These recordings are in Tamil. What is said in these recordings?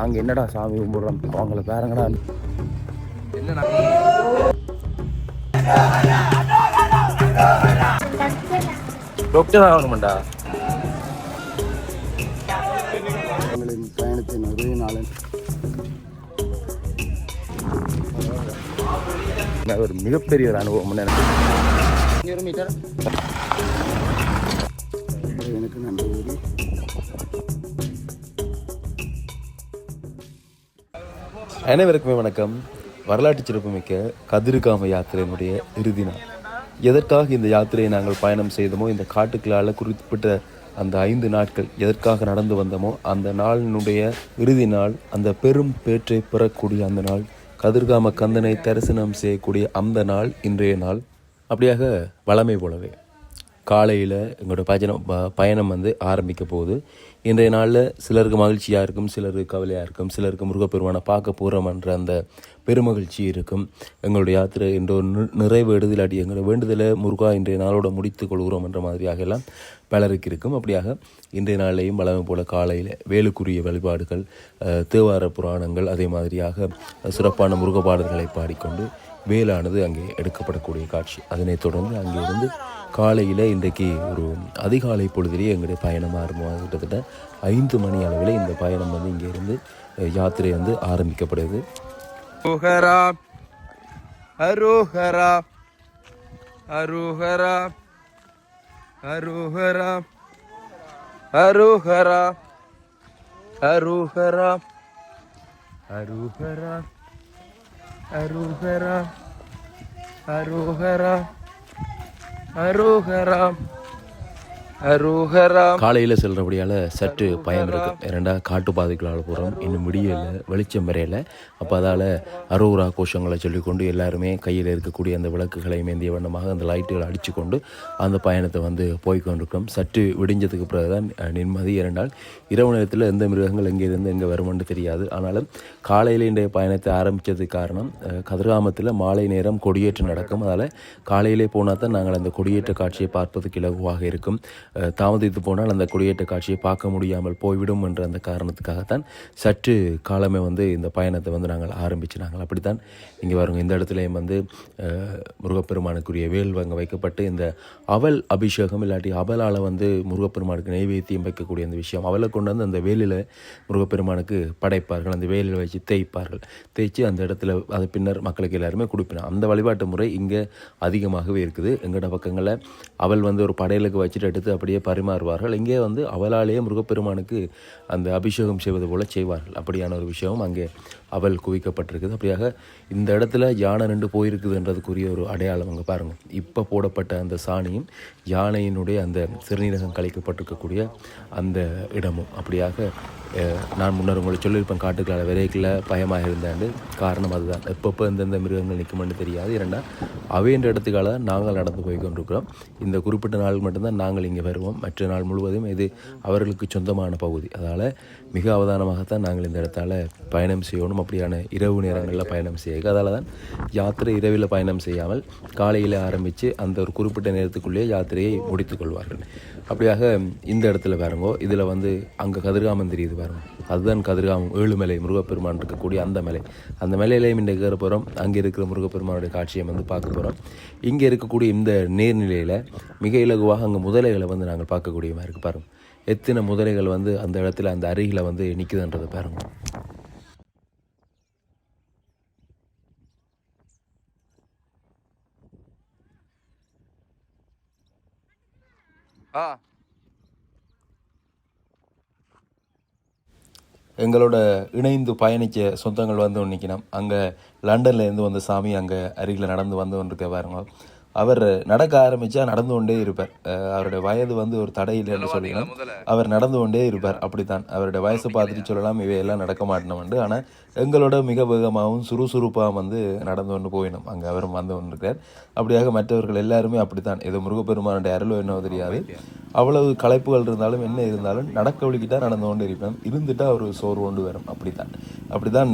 அங்க என்னடா சாமி கும்பிடுறோம் அவங்கள பேரங்கடா என்ன டாக்டர் ஆகணுமாண்டா. எங்களின் பயணத்தின் ஒரே நாளன் ஒரு மிகப்பெரிய ஒரு அனுபவம் எனக்கு நன்றி. அனைவருக்குமே வணக்கம். வரலாற்று சிறப்புமிக்க கதிர்காம யாத்திரையினுடைய இறுதி நாள். எதற்காக இந்த யாத்திரையை நாங்கள் பயணம் செய்தோமோ, இந்த காட்டுக்களால் குறிப்பிட்ட அந்த 5 நாட்கள் எதற்காக நடந்து வந்தோமோ, அந்த நாளினுடைய இறுதி நாள், அந்த பெரும் பேற்றை பெறக்கூடிய அந்த நாள், கதிர்காம கந்தனை தரிசனம் செய்யக்கூடிய அந்த நாள் இன்றைய நாள். அப்படியாக வளமை போலவே காலையில் எங்களோட பயணம் வந்து ஆரம்பிக்க போகுது. இன்றைய நாளில் சிலருக்கு மகிழ்ச்சியாக இருக்கும், சிலருக்கு கவலையாக இருக்கும், சிலருக்கு முருகப்பெருமானை பார்க்க போகிறோம்ன்ற அந்த பெருமகிழ்ச்சி இருக்கும். எங்களுடைய யாத்திரை என்ற ஒரு நிறைவு எடுதலாட்டி எங்களோட வேண்டுதலை முருகா இன்றைய நாளோட முடித்து கொள்கிறோம் என்ற மாதிரியாக எல்லாம் பலருக்கு இருக்கும். அப்படியாக இன்றைய நாளையும் வளமை போல காலையில் வேலுக்குரிய வழிபாடுகள், தேவார புராணங்கள், அதே மாதிரியாக சிறப்பான முருக பாடல்களை பாடிக்கொண்டு வேலானது அங்கே எடுக்கப்படக்கூடிய காட்சி. அதனைத் தொடர்ந்து அங்கே இருந்து காலையில் இன்றைக்கு ஒரு அதிகாலை பொழுதிலேயே எங்களுடைய பயணம் ஆரம்பமாக கிட்டத்தட்ட 5 மணி அளவில் இந்த பயணம் வந்து இங்கே இருந்து யாத்திரை வந்து ஆரம்பிக்கப்படுது. அரோஹரா அரோஹரா அரோஹரா அரோஹரா அரோஹரா அரோஹரா அரோஹரா அரோஹரா அரோஹரா அரோஹரா அரோஹரா. காலையில் செல்றபடியால் சற்று பயம் இருக்கும். இரண்டா காட்டுப்பாதைகளால் போகிறோம், இன்னும் முடியலை, வெளிச்சம் வரையலை. அப்போ அதால் அரோஹரா கோஷங்களை சொல்லிக்கொண்டு எல்லாருமே கையில் இருக்கக்கூடிய அந்த விளக்குகளை மேந்திய வண்ணமாக அந்த லைட்டுகளை அடித்து கொண்டு அந்த பயணத்தை வந்து போய்கொண்டிருக்கிறோம். சற்று விடிஞ்சதுக்கு பிறகுதான் நிம்மதி. இரண்டால் இரவு நேரத்தில் எந்த மிருகங்கள் எங்கேருந்து எங்கே வருமென்று தெரியாது. ஆனாலும் காலையில் இன்றைய பயணத்தை ஆரம்பித்ததுக்கு காரணம், கதிர்காமத்தில் மாலை நேரம் கொடியேற்றம் நடக்கும். அதால் காலையிலே போனால் தான் நாங்கள் அந்த கொடியேற்ற காட்சியை பார்ப்பதுக்கு இலகுவாக இருக்கும். தாமதித்து போனால் அந்த கொடியேற்ற காட்சியை பார்க்க முடியாமல் போய்விடும் என்ற அந்த காரணத்துக்காகத்தான் சற்று காலமே வந்து இந்த பயணத்தை வந்து நாங்கள் ஆரம்பிச்சினாங்க. அப்படித்தான் இங்கே வருங்க. இந்த இடத்துலையும் வந்து முருகப்பெருமானுக்குரிய வேல் அங்கே வைக்கப்பட்டு இந்த அவல் அபிஷேகம் இல்லாட்டி அவலால் வந்து முருகப்பெருமானுக்கு நெய்வேத்தியம் வைக்கக்கூடிய அந்த விஷயம், அவலை கொண்டு வந்து அந்த வேலில் முருகப்பெருமானுக்கு படைப்பார்கள். அந்த வேலில் வச்சு தேய்ப்பார்கள். தேய்ச்சி அந்த இடத்துல அதை பின்னர் மக்களுக்கு எல்லாருமே கொடுப்பினாங்க. அந்த வழிபாட்டு முறை இங்கே அதிகமாகவே இருக்குது. எங்களோட பக்கங்களில் அவல் வந்து ஒரு படையலுக்கு வச்சுட்டு எடுத்து அப்படியே பரிமாறுவார்கள். இங்கே வந்து அவளாலேயே முருகப்பெருமானுக்கு அந்த அபிஷேகம் செய்வது போல செய்வார்கள். அப்படியான ஒரு விஷயமும் அங்கே அவள் குவிக்கப்பட்டிருக்குது. அப்படியாக இந்த இடத்துல யானை நின்று போயிருக்குதுன்றதுக்குரிய ஒரு அடையாளம் அங்கே பாருங்கள். இப்போ போடப்பட்ட அந்த சாணியும் யானையினுடைய அந்த சிறுநீரகம் கலைக்கப்பட்டிருக்கக்கூடிய அந்த இடமும். அப்படியாக நான் முன்னர் உங்களை சொல்லியிருப்பேன், காட்டுக்களால் விரைக்கில் பயமாக இருந்தாண்டு. காரணம் அதுதான். எப்பப்போ எந்தெந்த மிருகங்கள் நிற்குமென்னு தெரியாது. இரண்டா அவைன்ற இடத்துக்கால நாங்கள் நடந்து போய் கொண்டிருக்கிறோம். இந்த குறிப்பிட்ட நாள் மட்டும்தான் நாங்கள் இங்கே வருவோம். மற்ற நாள் முழுவதும் இது அவர்களுக்கு சொந்தமான பகுதி. அதனால் மிக அவதானமாகத்தான் நாங்கள் இந்த இடத்தால் பயணம் செய்யணும். அப்படியான இரவு நேரங்களில் பயணம் செய்ய, அதால் தான் யாத்திரை இரவில் பயணம் செய்யாமல் காலையில் ஆரம்பித்து அந்த ஒரு குறிப்பிட்ட நேரத்துக்குள்ளேயே யாத்திரையை முடித்து கொள்வார்கள். அப்படியாக இந்த இடத்துல பாருங்கோ, இதில் வந்து அங்கே கதிர்காமம் தெரியுது பாருங்க, அதுதான் கதிர்காமம். 7 மலை முருகப்பெருமான் இருக்கக்கூடிய அந்த மலை. அந்த மலையிலையும் இன்றைக்கு ஏற போகிறோம். அங்கே இருக்கிற முருகப்பெருமானுடைய காட்சியை வந்து பார்க்க போகிறோம். இங்கே இருக்கக்கூடிய இந்த நீர்நிலையில் மிக இலகுவாக அங்கே முதலைகளை வந்து நாங்கள் பார்க்கக்கூடிய மாதிரி இருக்குது பாருங்கள். எத்தனை முதலைகள் வந்து அந்த இடத்துல அந்த அருகில் வந்து நிற்குதுன்றதை பாருங்க. எங்களோட இணைந்து பயணித்த சொந்தங்கள் வந்து நிற்கணும். அங்கே லண்டன்லேருந்து வந்த சாமி அங்கே அருகில் நடந்து வந்து கொண்டிருக்க பாருங்க. அவர் நடக்க ஆரம்பித்தா நடந்து கொண்டே இருப்பார். அவருடைய வயது வந்து ஒரு தடை இல்லைன்னு சொல்லிக்கலாம். அவர் நடந்து கொண்டே இருப்பார். அப்படித்தான் அவருடைய வயசை பார்த்துட்டு சொல்லலாம் இவையெல்லாம் நடக்க மாட்டோம்ண்டு. ஆனால் எங்களோட மிக வேகமாகவும் சுறுசுறுப்பாகவும் வந்து நடந்து கொண்டு போயிடும். அங்கே அவரும் வந்து கொண்டிருக்கிறார். அப்படியாக மற்றவர்கள் எல்லாருமே அப்படித்தான். ஏதோ முருகப்பெருமானுடைய அருளோ என்னவோ தெரியாது, அவ்வளவு களைப்புகள் இருந்தாலும் என்ன இருந்தாலும் நடக்க வழிக்கிட்டால் நடந்து கொண்டு இருப்பேன். இருந்துட்டால் ஒரு சோறு கொண்டு வரும். அப்படித்தான்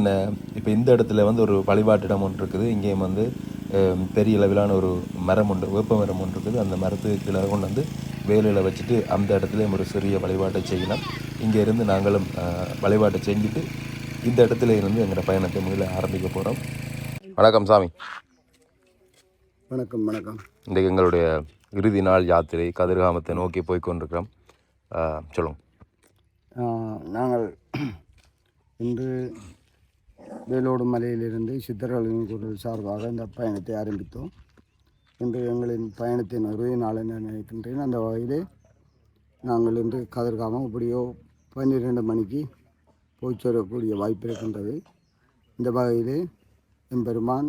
இப்போ இந்த இடத்துல வந்து ஒரு வழிபாட்டிடம் ஒன்று இருக்குது. இங்கேயும் வந்து பெரிய அளவிலான ஒரு மரம் உண்டு, வேப்ப மரம் ஒன்று இருக்குது. அந்த மரத்துக்கு கீழே கொண்டு வந்து வேலையில் வச்சுட்டு அந்த இடத்துலையும் ஒரு சிறிய வழிபாட்டை செய்யலாம். இங்கே இருந்து நாங்களும் வழிபாட்டை செஞ்சுட்டு இந்த இடத்துல இருந்து எங்களோட பயணத்தை மீள ஆரம்பிக்க போகிறோம். வணக்கம் சாமி. வணக்கம். வணக்கம். இன்றைக்கு எங்களுடைய இறுதி நாள் யாத்திரை கதிர்காமத்தை நோக்கி போய் கொண்டிருக்கிறோம். சொல்லுங்கள். நாங்கள் இன்று வேலோடு மலையிலிருந்து சித்தர்களின் குரல் சார்பாக இந்த பயணத்தை ஆரம்பித்தோம். இன்று எங்களின் பயணத்தின் இறுதி நாள் என நினைக்கின்றேன். அந்த வகையிலே நாங்கள் இன்று கதிர்காமம் இப்படியோ 12 மணிக்கு போய் சேரக்கூடிய வாய்ப்பு இருக்கின்றது. இந்த வகையிலே எம்பெருமான்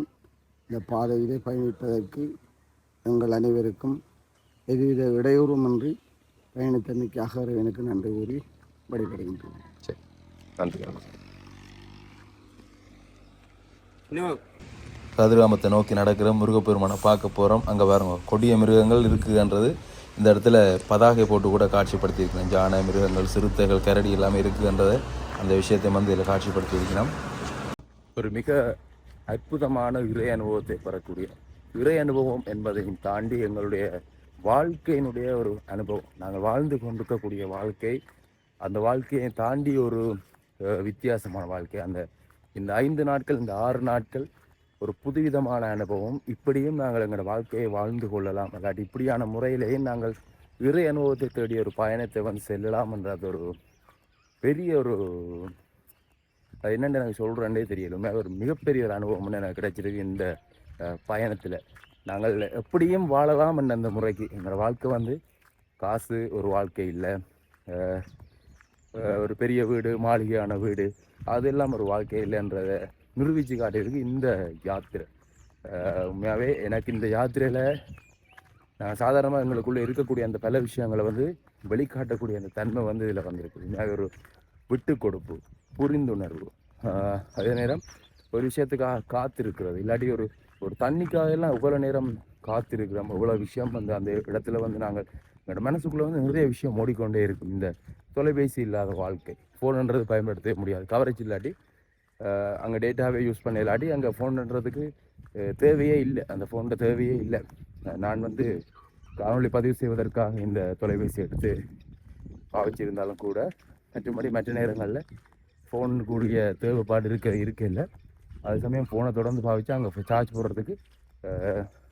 இந்த பாதையிலே பயணிப்பதற்கு எங்கள் அனைவருக்கும் எதுவித இடையூறுமின்றி பயணத்தன்மைக்காக எனக்கு நன்றி கூறி வழிபடுகின்றேன். சரி, நன்றி. கதிர்காமத்தை நோக்கி நடக்கிற முருகப்பெருமானை பார்க்க போகிறோம். அங்கே பாருங்க கொடிய மிருகங்கள் இருக்குன்றது இந்த இடத்துல பதாகை போட்டு கூட காட்சிப்படுத்தியிருக்கிறேன். ஜானை மிருகங்கள், சிறுத்தைகள், கரடி எல்லாமே இருக்குன்றதை அந்த விஷயத்தை வந்து இதில் காட்சிப்படுத்தியிருக்கிறோம். ஒரு மிக அற்புதமான இறை அனுபவத்தை பெறக்கூடிய இறை அனுபவம் என்பதையும் தாண்டி எங்களுடைய வாழ்க்கையினுடைய ஒரு அனுபவம், நாங்கள் வாழ்ந்து கொண்டிருக்கக்கூடிய வாழ்க்கை, அந்த வாழ்க்கையை தாண்டி ஒரு வித்தியாசமான வாழ்க்கை. இந்த 5 நாட்கள், இந்த 6 நாட்கள் ஒரு புதுவிதமான அனுபவம். இப்படியும் நாங்கள் எங்களோட வாழ்க்கையை வாழ்ந்து கொள்ளலாம், அல்லாட்டி இப்படியான முறையிலேயே நாங்கள் இறை அனுபவத்தை தேடிய ஒரு பயணத்தை வந்து செல்லலாம் என்றது ஒரு பெரிய ஒரு அது என்னென்னு எனக்கு சொல்கிறேன்னே தெரியல. ஒரு மிகப்பெரிய ஒரு அனுபவம்னு எனக்கு கிடைச்சிருக்கு இந்த பயணத்தில். நாங்கள் எப்படியும் வாழலாம் என்ற அந்த முறைக்கு எங்களோட வாழ்க்கை வந்து காசு ஒரு வாழ்க்கை இல்லை, ஒரு பெரிய வீடு, மாளிகையான வீடு, அது இல்லாமல் ஒரு வாழ்க்கை இல்லைன்றதை நிரூபித்து காட்டியிருக்கு இந்த யாத்திரை. உண்மையாகவே எனக்கு இந்த யாத்திரையில் நாங்கள் சாதாரணமாக எங்களுக்குள்ளே இருக்கக்கூடிய அந்த பல விஷயங்களை வந்து வெளிக்காட்டக்கூடிய அந்த தன்மை வந்து இதில் வந்திருக்கு. உண்மையாக ஒரு விட்டு கொடுப்பு, புரிந்துணர்வு, அதே நேரம் ஒரு விஷயத்துக்காக காத்திருக்கிறது. இல்லாட்டி ஒரு தண்ணிக்காக எல்லாம் இவ்வளோ நேரம் காத்திருக்கிறோம். இவ்வளோ விஷயம் வந்து அந்த இடத்துல வந்து நாங்கள் எங்களோட மனசுக்குள்ளே வந்து நிறைய விஷயம் ஓடிக்கொண்டே இருக்கும். இந்த தொலைபேசி இல்லாத வாழ்க்கை, ஃபோனுன்றது பயன்படுத்தவே முடியாது. கவரேஜ் இல்லாட்டி அங்கே டேட்டாவே யூஸ் பண்ண இல்லாட்டி அங்கே ஃபோனுன்றதுக்கு தேவையே இல்லை, அந்த ஃபோனோட தேவையே இல்லை. நான் வந்து காணொலி பதிவு செய்வதற்காக இந்த தொலைபேசி எடுத்து பாவிச்சிருந்தாலும் கூட மற்ற நேரங்களில் ஃபோனுக்குரிய தேவைப்பாடு இருக்க அது சமயம் ஃபோனை தொடர்ந்து பாவிச்சு அங்கே சார்ஜ் போடுறதுக்கு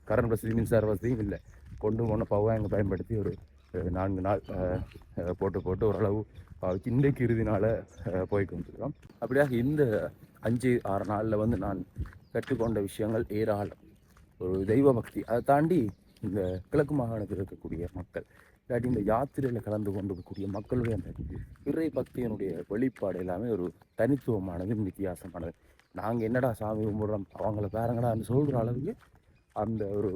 கரண்ட் வசதி, மின்சார வசதியும் இல்லை. கொண்டு போன பவர் அங்கே பயன்படுத்தி ஒரு 4 நாள் போட்டு ஓரளவு பாவிச்சு இன்றைக்கு இறுதி நாளை போய் கொண்டிருக்கிறோம். அப்படியாக இந்த 5-6 நாளில் வந்து நான் கற்றுக்கொண்ட விஷயங்கள் ஏராளம். ஒரு தெய்வ பக்தி, அதை தாண்டி இந்த கிழக்கு மாகாணத்தில் இருக்கக்கூடிய மக்கள், இல்லாட்டி இந்த யாத்திரையில் கலந்து கொண்டிருக்கக்கூடிய மக்களுடைய அந்த இறை பக்தியினுடைய வெளிப்பாடு எல்லாமே ஒரு தனித்துவமானது, வித்தியாசமானது. நாங்கள் என்னடா சாமி கும்பிட்றோம், அவங்கள பாருங்கடான்னு சொல்கிற அளவுக்கு அந்த ஒரு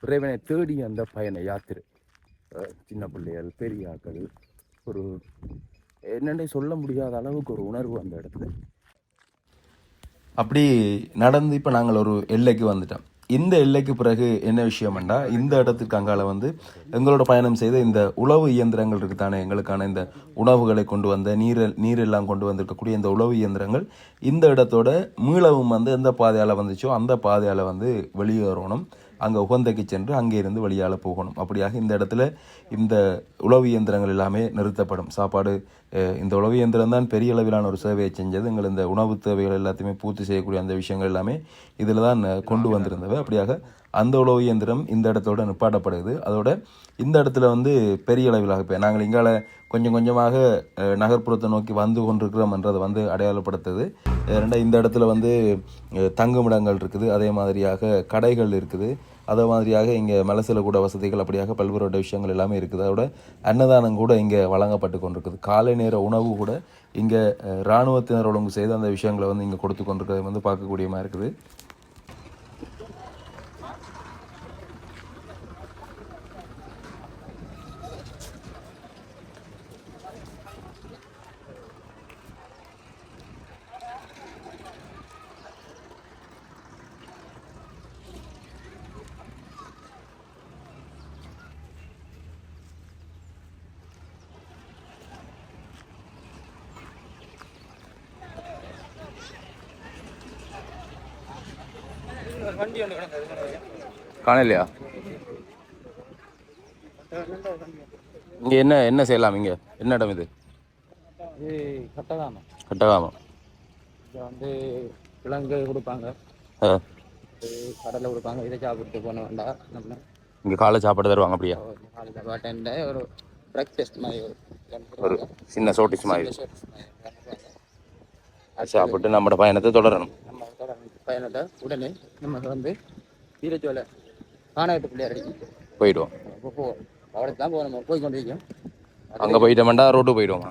இறைவனை தேடி அந்த பயண யாத்திரை, சின்ன பிள்ளைகள், பெரியாக்கள், ஒரு என்னென்ன சொல்ல முடியாத அளவுக்கு ஒரு உணர்வு அந்த இடத்துல. அப்படி நடந்து இப்போ நாங்கள் ஒரு எல்லைக்கு வந்துட்டோம். இந்த எல்லைக்கு பிறகு என்ன விஷயம்ண்டா, இந்த இடத்துக்கு அங்கால வந்து எங்களோட பயணம் செய்த இந்த உழவு இயந்திரங்கள் இருக்குதானே, எங்களுக்கான இந்த உணவுகளை கொண்டு வந்த நீரெல்லாம் கொண்டு வந்திருக்கக்கூடிய இந்த உழவு இயந்திரங்கள் இந்த இடத்தோட மீளவும் வந்து எந்த பாதையால் வந்துச்சோ அந்த பாதையால் வந்து வெளியேறணும். அங்கே உகந்தைக்கு சென்று அங்கே இருந்து வழியால் போகணும். அப்படியாக இந்த இடத்துல இந்த உழவு இயந்திரங்கள் எல்லாமே நிறுத்தப்படும். சாப்பாடு, இந்த உழவு இயந்திரம் தான் பெரிய அளவிலான ஒரு சேவையை செஞ்சது. எங்கள் இந்த உணவு தேவைகள் எல்லாத்தையுமே பூர்த்தி செய்யக்கூடிய அந்த விஷயங்கள் எல்லாமே இதில் தான் கொண்டு வந்திருந்தவை. அப்படியாக அந்த உழவு இயந்திரம் இந்த இடத்தோட நிப்பாட்டப்படுது. அதோட இந்த இடத்துல வந்து பெரிய அளவிலாக இப்போ நாங்கள் இங்கால கொஞ்சம் கொஞ்சமாக நகர்ப்புறத்தை நோக்கி வந்து கொண்டிருக்கிறோம் என்றதை வந்து அடையாளப்படுத்துது. இந்த இடத்துல வந்து தங்குமிடங்கள் இருக்குது, அதே மாதிரியாக கடைகள் இருக்குது, அதே மாதிரியாக இங்கே மலசில கூட வசதிகள், அப்படியாக பல்வேறு விஷயங்கள் எல்லாமே இருக்குது. அதோட அன்னதானம் கூட இங்கே வழங்கப்பட்டு கொண்டிருக்குது. காலை நேர உணவு கூட இங்கே இராணுவத்தினர் ஒழுங்கு செய்து அந்த விஷயங்களை வந்து இங்கே கொடுத்து கொண்டிருக்கிறது வந்து பார்க்கக்கூடியமாக இருக்குது. காணலையா? இங்கே என்ன என்ன செய்யலாம்? இங்கே என்ன இடம் இது? இது கட்டகாமம். கட்டகாமம். இங்கே வந்து கிழங்கு கொடுப்பாங்க, கடலை கொடுப்பாங்க. இதை சாப்பிட்டு போன வேண்டாம். நம்ம இங்கே காலை சாப்பாடு தருவாங்க அப்படியா? காலையில் பாட்டேன்ட ஒரு பிரேக்ஃபாஸ்ட் மாதிரி ஒரு சின்ன சோட்டிஸ் மாதிரி சாப்பிட்டு நம்மளோட பயணத்தை தொடரணும். நம்ம பயணத்தை உடனே நமக்கு வந்து வீரச்சோலை காணாட்டு பிள்ளையார் அடிக்கும் போயிடுவோம். போவோம். அவளுக்கு தான் போய் நம்ம போய் கொண்டிருக்கோம். அங்கே போயிட்டோம்டா ரோட்டு போயிடுவோம்.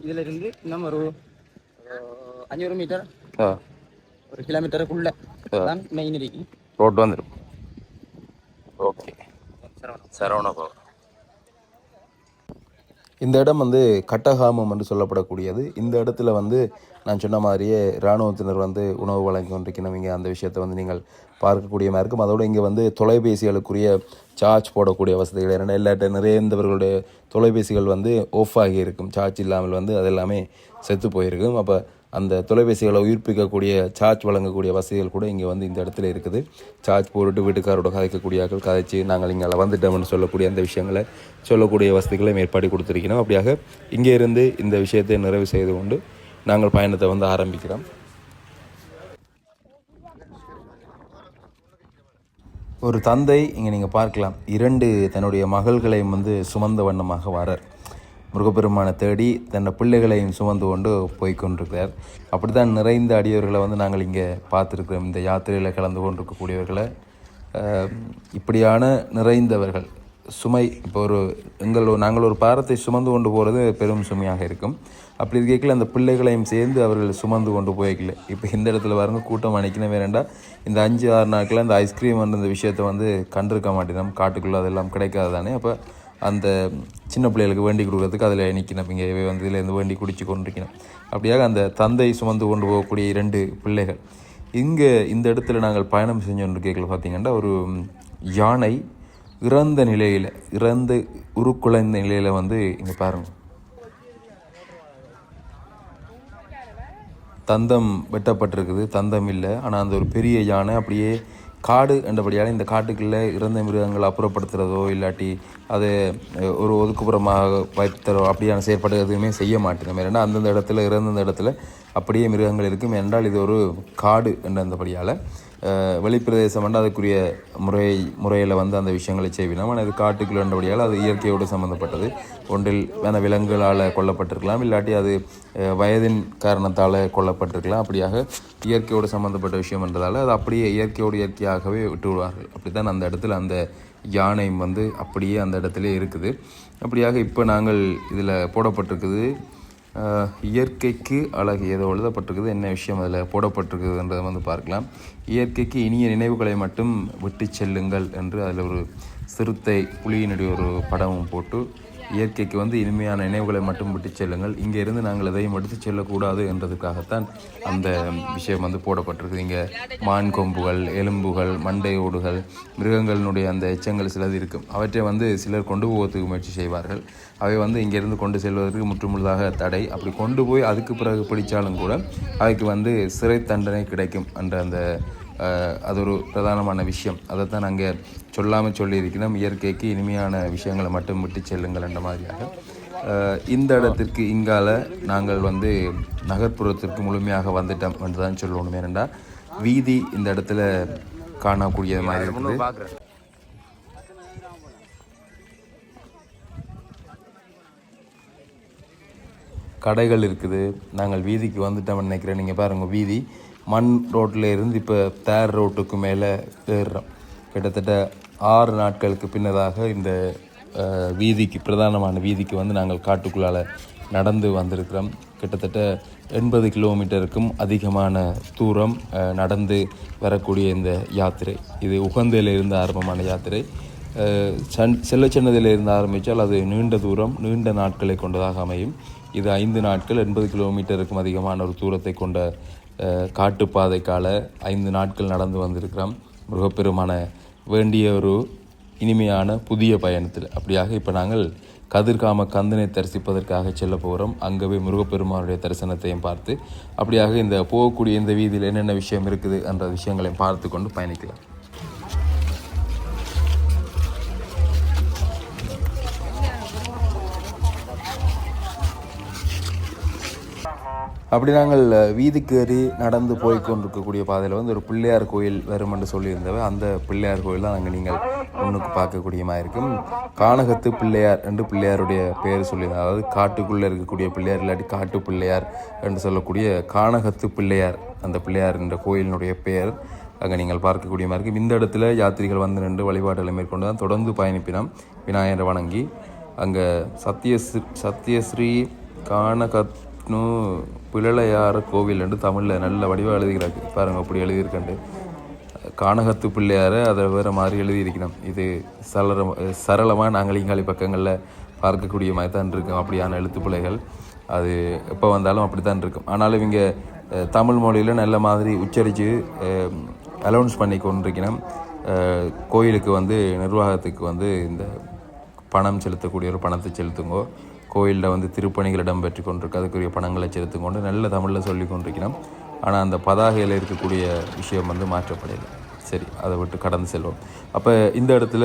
இதில் இருந்து நம்ம ஒரு 500 மீட்டர் ஒரு கிலோமீட்டருக்குள்ள தான் மெயின் இருக்கு. ரோட்டு வந்துடும். ஓகே, சரவணா பவன். இந்த இடம் வந்து கட்டகாமம் என்று சொல்லப்படக்கூடியது. இந்த இடத்துல வந்து நான் சொன்ன மாதிரியே இராணுவத்தினர் வந்து உணவு வழங்கி கொண்டிருக்கணும். இங்கே அந்த விஷயத்தை வந்து நீங்கள் பார்க்கக்கூடிய மாதிரி இருக்கும். அதோடு இங்கே வந்து தொலைபேசிகளுக்குரிய சார்ஜ் போடக்கூடிய வசதிகள், ஏன்னா எல்லாட்ட நிறைந்தவர்களுடைய தொலைபேசிகள் வந்து ஆஃப் ஆகி இருக்கும். சார்ஜ் இல்லாமல் வந்து அது எல்லாமே செத்து போயிருக்கும். அப்போ அந்த தொலைபேசிகளை உயிர்ப்பிக்கக்கூடிய சார்ஜ் வழங்கக்கூடிய வசதிகள் கூட இங்கே வந்து இந்த இடத்துல இருக்குது. சார்ஜ் போட்டுட்டு வீட்டுக்காரோட கதைக்கக்கூடியாக்கள் கதைச்சி நாங்கள் இங்கே வந்துட்டோம்னு சொல்லக்கூடிய அந்த விஷயங்களை சொல்லக்கூடிய வசதிகளை ஏற்பாடு கொடுத்துருக்கிறோம். அப்படியாக இங்கே இருந்து இந்த விஷயத்தை நிறைவு செய்து கொண்டு நாங்கள் பயணத்தை வந்து ஆரம்பிக்கிறோம். ஒரு தந்தை இங்கே நீங்கள் பார்க்கலாம் 2 தன்னுடைய மகள்களையும் வந்து சுமந்த வண்ணமாக வரார். முருகப்பெருமானை தேடி தன்னை பிள்ளைகளையும் சுமந்து கொண்டு போய்கொண்டிருக்கிறார். அப்படி தான் நிறைந்த அடியவர்களை வந்து நாங்கள் இங்கே பார்த்துருக்கிறோம். இந்த யாத்திரையில் கலந்து கொண்டிருக்கக்கூடியவர்களை இப்படியான நிறைந்தவர்கள் சுமை இப்போ நாங்கள் ஒரு பாரத்தை சுமந்து கொண்டு போகிறது பெரும் சுமையாக இருக்கும். அப்படி இருக்கையில் அந்த பிள்ளைகளையும் சேர்ந்து அவர்கள் சுமந்து கொண்டு போய்க்கல. இப்போ இந்த இடத்துல பாருங்க கூட்டம் அணைக்கணும். வேறேண்டா இந்த 5-6 நாட்களில் அந்த ஐஸ்கிரீம் வந்து இந்த விஷயத்தை வந்து கண்டிருக்க மாட்டேனோம். காட்டுக்குள்ளே அதெல்லாம் கிடைக்காது தானே. அப்போ அந்த சின்ன பிள்ளைகளுக்கு வேண்டி கொடுக்குறதுக்கு அதில் நிற்கணும். இங்கே வந்து இதிலேருந்து வேண்டி குடிச்சு கொண்டிருக்கணும். அப்படியாக அந்த தந்தை சுமந்து கொண்டு போகக்கூடிய 2 பிள்ளைகள் இங்கே இந்த இடத்துல நாங்கள் பயணம் செஞ்சோன்னு கேட்கல. பார்த்தீங்கன்னா ஒரு யானை இறந்த நிலையில் உருக்குலைந்த நிலையில் வந்து இங்கே பாருங்கள் தந்தம் வெட்டப்பட்டிருக்குது. தந்தம் இல்லை, ஆனால் அந்த ஒரு பெரிய யானை அப்படியே காடு என்றபடியால் இந்த காட்டுக்குள்ளே இறந்த மிருகங்களை அப்புறப்படுத்துகிறதோ இல்லாட்டி அதை ஒரு ஒதுக்குப்புறமாக வைத்தரோ அப்படியான செயற்பாடு எதுவுமே செய்ய மாட்டேன். ஏன்னா அந்தந்த இடத்துல இறந்த இடத்துல அப்படியே மிருகங்கள் இருக்கும். என்றால் இது ஒரு காடு என்றபடியால் வெளிப்பிரதேசம் வந்து அதுக்குரிய முறையில் வந்து அந்த விஷயங்களை செய்வினோம். ஆனால் இது காட்டுக்குள்ள என்றபடியால் அது இயற்கையோடு சம்மந்தப்பட்டது. ஒன்றில் வேண விலங்குகளால் கொல்லப்பட்டிருக்கலாம், இல்லாட்டி அது வயதின் காரணத்தால் கொல்லப்பட்டிருக்கலாம். அப்படியாக இயற்கையோடு சம்மந்தப்பட்ட விஷயம் என்றதால் அது அப்படியே இயற்கையாகவே விட்டு விடுவார்கள். அப்படி தான் அந்த இடத்துல அந்த யானை வந்து அப்படியே அந்த இடத்துல இருக்குது. அப்படியாக இப்போ நாங்கள் இதில் போடப்பட்டிருக்குது இயற்கைக்கு அழகு ஏதோ எழுதப்பட்டிருக்குது. என்ன விஷயம் அதில் போடப்பட்டிருக்குதுன்றதை வந்து பார்க்கலாம். இயற்கைக்கு இனிய நினைவுகளை மட்டும் விட்டு செல்லுங்கள் என்று அதில் ஒரு சிறுத்தை புலியினுடைய ஒரு படமும் போட்டு இயற்கைக்கு வந்து இனிமையான நினைவுகளை மட்டும் விட்டு செல்லுங்கள், இங்கே இருந்து நாங்கள் எதையும் எடுத்து செல்லக்கூடாது என்றதுக்காகத்தான் அந்த விஷயம் வந்து போடப்பட்டிருக்குது. இங்கே மான் கொம்புகள், எலும்புகள், மண்டை ஓடுகள், மிருகங்களினுடைய அந்த எச்சங்கள் சிலது இருக்கும். அவற்றை வந்து சிலர் கொண்டு போவதுக்கு முயற்சி செய்வார்கள். அவை வந்து இங்கேருந்து கொண்டு செல்வதற்கு முற்றுமுழுதாக தடை. அப்படி கொண்டு போய் அதுக்கு பிறகு பிடித்தாலும் கூட அவைக்கு வந்து சிறை தண்டனை கிடைக்கும் என்ற அந்த அது ஒரு பிரதானமான விஷயம். அதைத்தான் நாங்கள் சொல்லாமல் சொல்லியிருக்கிறோம். இயற்கைக்கு இனிமையான விஷயங்களை மட்டும் விட்டு செல்லுங்கள் என்ற மாதிரியாக இந்த இடத்திற்கு இங்கால நாங்கள் வந்து நகர்ப்புறத்திற்கு முழுமையாக வந்துட்டோம் என்று தான் சொல்லணும். ஏனென்றால் வீதி இந்த இடத்துல காணக்கூடிய மாதிரி இருக்குது. கடைகள் இருக்குது. நாங்கள் வீதிக்கு வந்துட்டோம்னு நினைக்கிறேன். நீங்கள் பாருங்கள், வீதி மண் ரோட்டில் இருந்து இப்போ தேர் ரோட்டுக்கு மேலே ஏறுறோம். கிட்டத்தட்ட 6 நாட்களுக்கு பின்னதாக இந்த வீதிக்கு பிரதானமான வீதிக்கு வந்து நாங்கள் காட்டுக்குள்ளால் நடந்து வந்திருக்கிறோம். கிட்டத்தட்ட 80 கிலோமீட்டருக்கும் அதிகமான தூரம் நடந்து வரக்கூடிய இந்த யாத்திரை. இது உகந்தையிலிருந்து ஆரம்பமான யாத்திரை. செல்லச்சன்னதிலிருந்து ஆரம்பித்தால் அது நீண்ட தூரம், நீண்ட நாட்களை கொண்டதாக அமையும். இது 5 நாட்கள் 80 கிலோமீட்டருக்கும் அதிகமான ஒரு தூரத்தை கொண்ட காட்டுப்பாதைக்கால 5 நாட்கள் நடந்து வந்திருக்கிறோம். முருகப்பெருமான வேண்டிய ஒரு இனிமையான புதிய பயணத்தில். அப்படியாக இப்போ நாங்கள் கதிர்காம கந்தனை தரிசிப்பதற்காக செல்ல போகிறோம். அங்கே முருகப்பெருமானுடைய தரிசனத்தையும் பார்த்து அப்படியாக இந்த போகக்கூடிய இந்த வீதியில் என்னென்ன விஷயம் இருக்குது என்ற விஷயங்களையும் பார்த்து கொண்டு பயணிக்கலாம். அப்படி நாங்கள் வீதிக்கேறி நடந்து போய் கொண்டிருக்கக்கூடிய பாதையில் வந்து ஒரு பிள்ளையார் கோயில் வரும் என்று சொல்லியிருந்தவை. அந்த பிள்ளையார் கோயில் தான் அங்கே நீங்கள் முன்னுக்கு பார்க்கக்கூடியமாக இருக்கும். கானகத்து பிள்ளையார் என்று பிள்ளையாருடைய பெயர் சொல்லியிருந்தாங்க. அதாவது காட்டுக்குள்ளே இருக்கக்கூடிய பிள்ளையார் இல்லாட்டி காட்டு பிள்ளையார் என்று சொல்லக்கூடிய கானகத்து பிள்ளையார் அந்த பிள்ளையார் என்ற கோயிலினுடைய பெயர் அங்கே நீங்கள் பார்க்கக்கூடிய மாதிரி இருக்கும். இந்த இடத்துல யாத்திரிகள் வந்து நின்று வழிபாடுகளை மேற்கொண்டு தான் தொடர்ந்து பயணிப்பினோம். விநாயகரை வணங்கி அங்கே சத்யஸ்ரீ கானகத்னு பிள்ளையார் கோவில் என்று தமிழில் நல்ல வடிவாக எழுதுகிறாங்க. பாருங்கள் அப்படி எழுதியிருக்கண்டு கானகத்து பிள்ளையாரை அதை வேறு மாதிரி எழுதியிருக்கணும். இது சரளமாக நாங்கள் இங்காலி பக்கங்களில் பார்க்கக்கூடிய மாதிரி தான் இருக்கும். அப்படியான எழுத்து பிள்ளைகள் அது எப்போ வந்தாலும் அப்படி தான் இருக்கும். ஆனாலும் இங்கே தமிழ் மொழியில் நல்ல மாதிரி உச்சரித்து அலௌன்ஸ் பண்ணி கொண்டிருக்கணும். கோயிலுக்கு வந்து நிர்வாகத்துக்கு வந்து இந்த பணம் செலுத்தக்கூடிய ஒரு பணத்தை செலுத்துங்கோ, கோயிலில் வந்து திருப்பணிகள் இடம்பெற்று கொண்டிருக்கு அதுக்குரிய பணங்களை செலுத்துங்கொண்டு நல்ல தமிழில் சொல்லி கொண்டிருக்கணும். ஆனால் அந்த பதாகையில் இருக்கக்கூடிய விஷயம் வந்து மாற்றப்படலை. சரி, அதை விட்டு கடந்து செல்வோம். அப்போ இந்த இடத்துல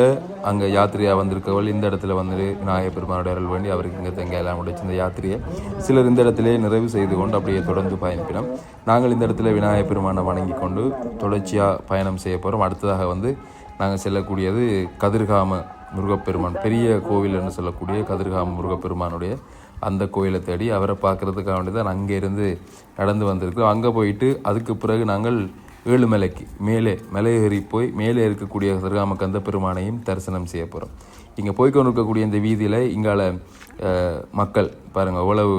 அங்கே யாத்திரையாக வந்திருக்கவள் இந்த இடத்துல வந்து விநாயகப் பெருமானுடைய அருள் வேண்டி அவருக்கு இங்கே தங்கையெல்லாம் முடிச்சு இந்த யாத்திரையை சிலர் இந்த இடத்துல நிறைவு செய்து கொண்டு அப்படியே தொடர்ந்து பயணிப்பினோம். நாங்கள் இந்த இடத்துல விநாயகப் பெருமானை வணங்கி கொண்டு தொடர்ச்சியாக பயணம் செய்ய போகிறோம். அடுத்ததாக வந்து நாங்கள் செல்லக்கூடியது கதிர்காம முருகப்பெருமான், பெரிய கோவில் என்று சொல்லக்கூடிய கதிர்காம முருகப்பெருமானுடைய அந்த கோயிலை தேடி அவரை பார்க்குறதுக்காக வேண்டி தான் அங்கே இருந்து நடந்து வந்திருக்கிறோம். அங்கே போயிட்டு அதுக்கு பிறகு நாங்கள் ஏழுமலைக்கு மலை ஏறி போய் மேலே இருக்கக்கூடிய கதிர்காம கந்த பெருமானையும் தரிசனம் செய்ய போகிறோம். இங்கே போய்கொண்டிருக்கக்கூடிய இந்த வீதியில் இங்கால மக்கள் பாருங்கள் எவ்வளவு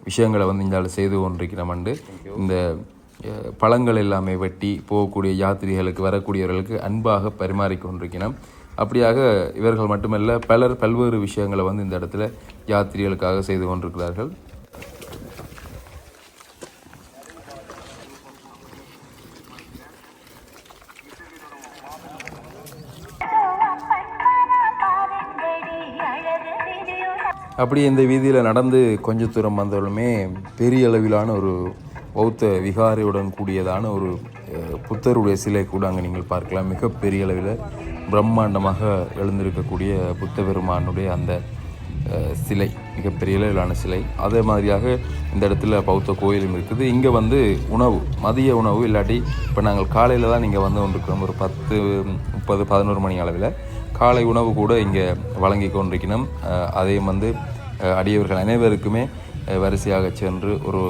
விஷயங்களை வந்து இங்கால செய்து கொண்டிருக்கிறோம்ண்டு இந்த பழங்கள் எல்லாமே வெட்டி போகக்கூடிய யாத்திரிகளுக்கு வரக்கூடியவர்களுக்கு அன்பாக பரிமாறிக்கொண்டிருக்கிறோம். அப்படியாக இவர்கள் மட்டுமல்ல பல்வேறு விஷயங்களை வந்து இந்த இடத்துல யாத்திரிகளுக்காக செய்து கொண்டிருக்கிறார்கள். அப்படி இந்த வீதியில் நடந்து கொஞ்ச தூரம் வந்தாலுமே பெரிய அளவிலான ஒரு பௌத்த விகாரையுடன் கூடியதான ஒரு புத்தருடைய சிலை கூட அங்கே நீங்கள் பார்க்கலாம். மிகப்பெரிய அளவில் பிரம்மாண்டமாக எழுந்திருக்கக்கூடிய புத்த பெருமானுடைய அந்த சிலை மிகப்பெரிய அளவிலான சிலை. அதே மாதிரியாக இந்த இடத்துல பௌத்த கோயிலும் இருக்குது. இங்கே வந்து உணவு மதிய உணவு இல்லாட்டி இப்போ நாங்கள் காலையில் தான் நீங்கள் வந்து கொண்டிருக்கிறோம். ஒரு 10-11 மணி அளவில் காலை உணவு கூட இங்கே வழங்கி கொண்டிருக்கணும். அதையும் வந்து அடியவர்கள் அனைவருக்குமே வரிசையாக சென்று ஒரு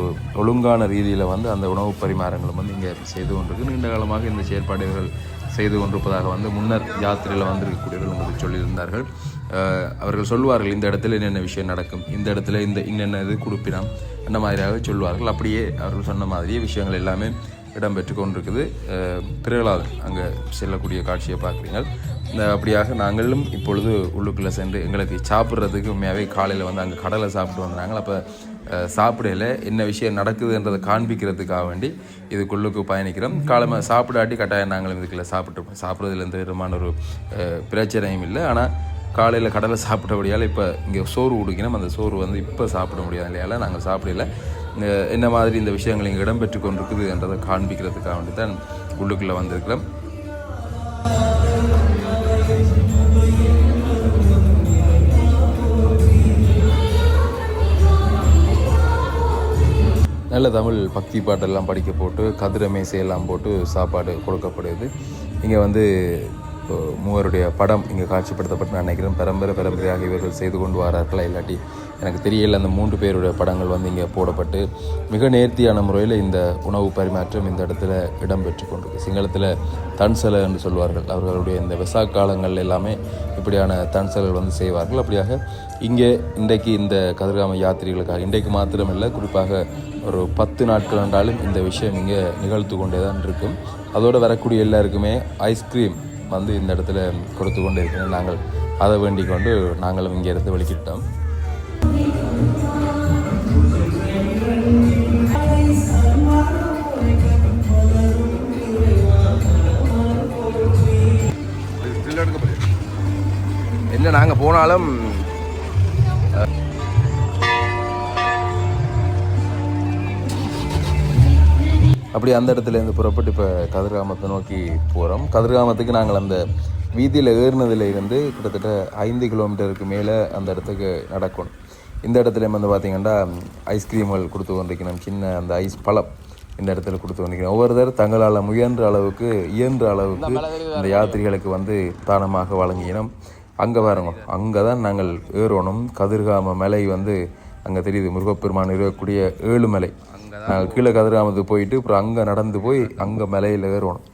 ஒழுங்கான ரீதியில் வந்து அந்த உணவு பரிமாறங்களும் வந்து இங்கே செய்து கொண்டிருக்கு. நீண்ட காலமாக இந்த செயற்பாடுகள் செய்து கொண்டிருப்பதாக வந்து முன்னர் யாத்திரையில் வந்திருக்கக்கூடியவர்கள் உங்களுக்கு சொல்லியிருந்தார்கள். அவர்கள் சொல்வார்கள் இந்த இடத்துல என்னென்ன விஷயம் நடக்கும், இந்த இடத்துல இன்னென்ன இது கொடுப்பினம் அந்த மாதிரியாக சொல்வார்கள். அப்படியே அவர்கள் சொன்ன மாதிரியே விஷயங்கள் எல்லாமே இடம்பெற்று கொண்டிருக்குது. பிரகலாதன் அங்கே செல்லக்கூடிய காட்சியை பார்க்குறீங்க. அப்படியாக நாங்களும் இப்பொழுது உள்ளுக்குள்ளே சென்று எங்களுக்கு சாப்பிட்றதுக்கு உண்மையாகவே காலையில் வந்து அங்கே கடலை சாப்பிட்டு வந்தாங்க. அப்போ சாப்பிடல என்ன விஷயம் நடக்குதுன்றதை காண்பிக்கிறதுக்காக வேண்டி இதுக்குள்ளுக்கு பயணிக்கிறோம். காலமாக சாப்பிடாட்டி கட்டாயம் நாங்களும் இதுக்குள்ளே சாப்பிட்றதுல எந்த விதமான ஒரு பிரச்சனையும் இல்லை. ஆனால் காலையில் கடலை சாப்பிட்டபடியால் இப்போ இங்கே சோறு கொடுக்கணும். அந்த சோறு வந்து இப்போ சாப்பிட முடியாது இல்லையால நாங்கள் சாப்பிடல. என்ன மாதிரி இந்த விஷயங்கள் இங்கே இடம்பெற்று கொண்டிருக்குது என்றதை காண்பிக்கிறதுக்காக வேண்டி தான் உள்ளுக்குள்ளே வந்திருக்கிறோம். நல்ல தமிழ் பக்தி பாட்டெல்லாம் படிக்க போட்டு கதிர மேசையெல்லாம் போட்டு சாப்பாடு கொடுக்கப்படுது. இங்கே வந்து மூவருடைய படம் இங்கே காட்சிப்படுத்தப்பட்டு நான் நினைக்கிறேன் பரம்பரையாக இவர்கள் செய்து கொண்டு வரார்களா இல்லாட்டி எனக்கு தெரியல. அந்த 3 பேருடைய படங்கள் வந்து இங்கே போடப்பட்டு மிக நேர்த்தியான முறையில் இந்த உணவு பரிமாற்றம் இந்த இடத்துல இடம்பெற்று கொண்டிருக்கு. சிங்களத்தில் தன்சலை என்று சொல்வார்கள். அவர்களுடைய இந்த வெசாக் காலங்கள் எல்லாமே இப்படியான தன்சல்கள் வந்து செய்வார்கள். அப்படியாக இங்கே இன்றைக்கு இந்த கதிர்காம யாத்திரிகளுக்காக இன்றைக்கு மாத்திரமில்லை, குறிப்பாக ஒரு 10 நாட்கள் என்றாலும் இந்த விஷயம் இங்கே நிகழ்த்து கொண்டே தான் இருக்கும். அதோடு வரக்கூடிய எல்லாருக்குமே ஐஸ்கிரீம் வந்து இந்த இடத்துல கொடுத்து கொண்டு இருக்கிறோம். நாங்கள் அதை வேண்டிக் கொண்டு நாங்களும் இங்கே இருந்து வெளிக்கிட்டோம். என்ன நாங்கள் போனாலும் அப்படி அந்த இடத்துலேருந்து புறப்பட்டு இப்போ கதிர்காமத்தை நோக்கி போகிறோம். கதிர்காமத்துக்கு நாங்கள் அந்த வீதியில் ஏறினதுலேருந்து கிட்டத்தட்ட 5 கிலோமீட்டருக்கு மேலே அந்த இடத்துக்கு நடக்கணும். இந்த இடத்துல வந்து பார்த்திங்கன்னா ஐஸ்கிரீம்கள் கொடுத்து கொண்டிருக்கணும், சின்ன அந்த ஐஸ் பழம் இந்த இடத்துல கொடுத்து கொண்டிருக்கணும். ஒவ்வொருத்தர் தங்களால் முயன்ற அளவுக்கு இயன்ற அளவுக்கு இந்த யாத்திரிகளுக்கு வந்து தானமாக வழங்கினோம். அங்கே பாருங்க, அங்கே தான் நாங்கள் ஏறணும். கதிர்காம மலை வந்து அங்கே தெரியுது, முருகப்பெருமான் இருக்கக்கூடிய 7 மலை. நாங்கள் கீழே கதிர்காமத்துக்கு போயிட்டு அப்புறம் அங்கே நடந்து போய் அங்கே மலையில் ஏறணும்.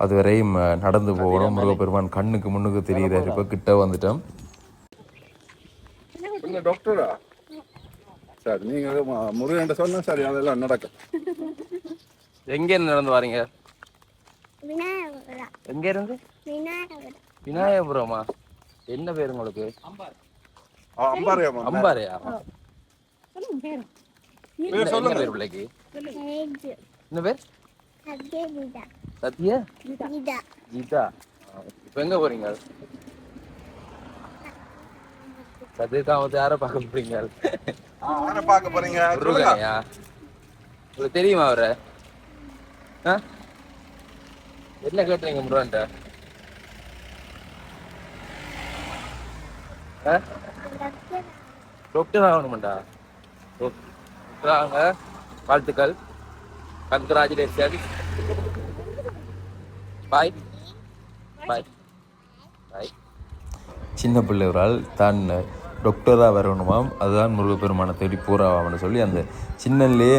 அது வரையும் நடந்து போகணும். முருகப்பெருமான் கண்ணுக்கு முன்னுக்கு தெரியுறாரு. இப்போ கிட்ட வந்துட்டோம். டாக்டரா சார், நீங்கள் முருகன் சொன்னா சரி, அதெல்லாம் நடக்கும். எங்கேருந்து நடந்து வரீங்க? எங்க இருந்து? விநாயகபுரமா? என்ன பேர் உங்களுக்கு? அம்பாறையா? என்ன பேர் பிள்ளைக்கு? என்ன பேர்? சத்யா கீதா. இப்ப எங்க போறீங்க? சத்யகாமத்தை யாரை பார்க்க போறீங்க? முருகனையா? உங்களுக்கு தெரியுமா அவரை? என்ன கேட்டீங்க முருகன்ட்ட? டாக்டர் ஆகணுமாண்டா? வாழ்த்துக்கள், கங்க்ராச்சுலேஷன். பாய் பாய் பாய். சின்ன பிள்ளைவரால் தான் டாக்டராக வரணுமாம், அதுதான் முருகப்பெருமானை தேடி போறாவாம்னு சொல்லி அந்த சின்னன்லேயே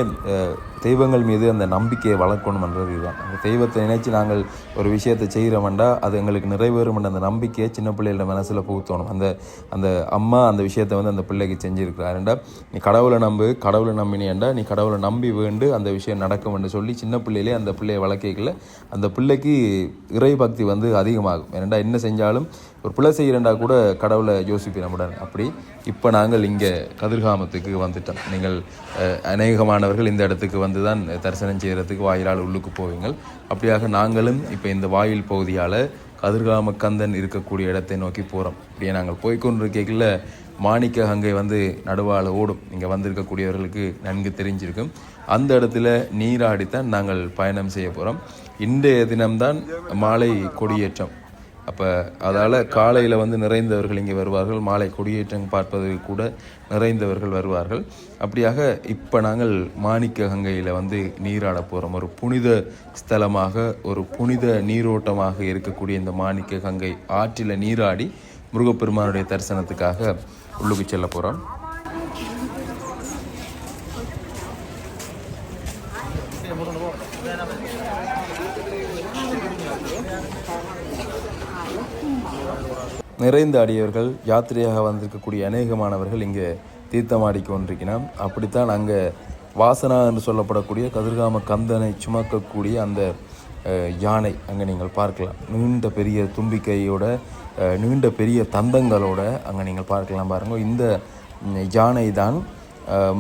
தெய்வங்கள் மீது அந்த நம்பிக்கையை வளர்க்கணுமன்றது இதுதான். அந்த தெய்வத்தை நினைச்சு நாங்கள் ஒரு விஷயத்தை செய்கிறோம்டா அது எங்களுக்கு நிறைவேறும்ன்ற அந்த நம்பிக்கையை சின்ன பிள்ளைகளோட மனசில் புகுத்தணும். அந்த அம்மா அந்த விஷயத்தை வந்து அந்த பிள்ளைக்கு செஞ்சுருக்கிறாருண்டா, நீ கடவுளை நம்பினேன்டா, நீ கடவுளை நம்பி வேண்டு அந்த விஷயம் நடக்கும்னு சொல்லி சின்ன பிள்ளையிலே அந்த பிள்ளையை வளர்க்கல அந்த பிள்ளைக்கு இறை பக்தி வந்து அதிகமாகும். ஏனெண்டா என்ன செஞ்சாலும் ஒரு பிள்ளை செய்கிறண்டா கூட கடவுளை யோசிப்பிடமுடன். அப்படி இப்போ நாங்கள் இங்கே கதிர்காமத்துக்கு வந்துட்டோம். நீங்கள் அநேகமானவர்கள் இந்த இடத்துக்கு வந்து தான் தரிசனம் செய்கிறதுக்கு வாயிலால் உள்ளுக்கு போவீங்கள். அப்படியாக நாங்களும் இப்போ இந்த வாயில் பகுதியால் கதிர்காம கந்தன் இருக்கக்கூடிய இடத்தை நோக்கி போகிறோம். இப்படியே நாங்கள் போய்கொண்டிருக்கையில் மாணிக்க கங்கை வந்து நடுவால் ஓடும். இங்கே வந்திருக்கக்கூடியவர்களுக்கு நன்கு தெரிஞ்சிருக்கும். அந்த இடத்துல நீராடித்தான் நாங்கள் பயணம் செய்ய போகிறோம். இன்றைய தினம்தான் மாலை கொடியேற்றம். அப்போ அதால் காலையில் வந்து நிறைந்தவர்கள் இங்கே வருவார்கள், மாலை கொடியேற்றம் பார்ப்பதற்கு கூட நிறைந்தவர்கள் வருவார்கள். அப்படியாக இப்போ நாங்கள் மாணிக்க கங்கையில் வந்து நீராட போகிறோம். ஒரு புனித ஸ்தலமாக, ஒரு புனித நீரோட்டமாக இருக்கக்கூடிய இந்த மாணிக்க கங்கை ஆற்றில் நீராடி முருகப்பெருமானுடைய தரிசனத்துக்காக உள்ளுக்கு செல்ல போகிறோம். நிறைந்த அடியவர்கள், யாத்திரையாக வந்திருக்கக்கூடிய அநேகமானவர்கள் இங்கே தீர்த்தமாடி கொண்டிருக்கிறோம். அப்படித்தான் அங்கே வாசனா என்று சொல்லப்படக்கூடிய கதிர்காம கந்தனை சுமக்கக்கூடிய அந்த யானை அங்கே நீங்கள் பார்க்கலாம். நீண்ட பெரிய தும்பிக்கையோட, நீண்ட பெரிய தந்தங்களோட அங்கே நீங்கள் பார்க்கலாம். பாருங்கள், இந்த யானை தான்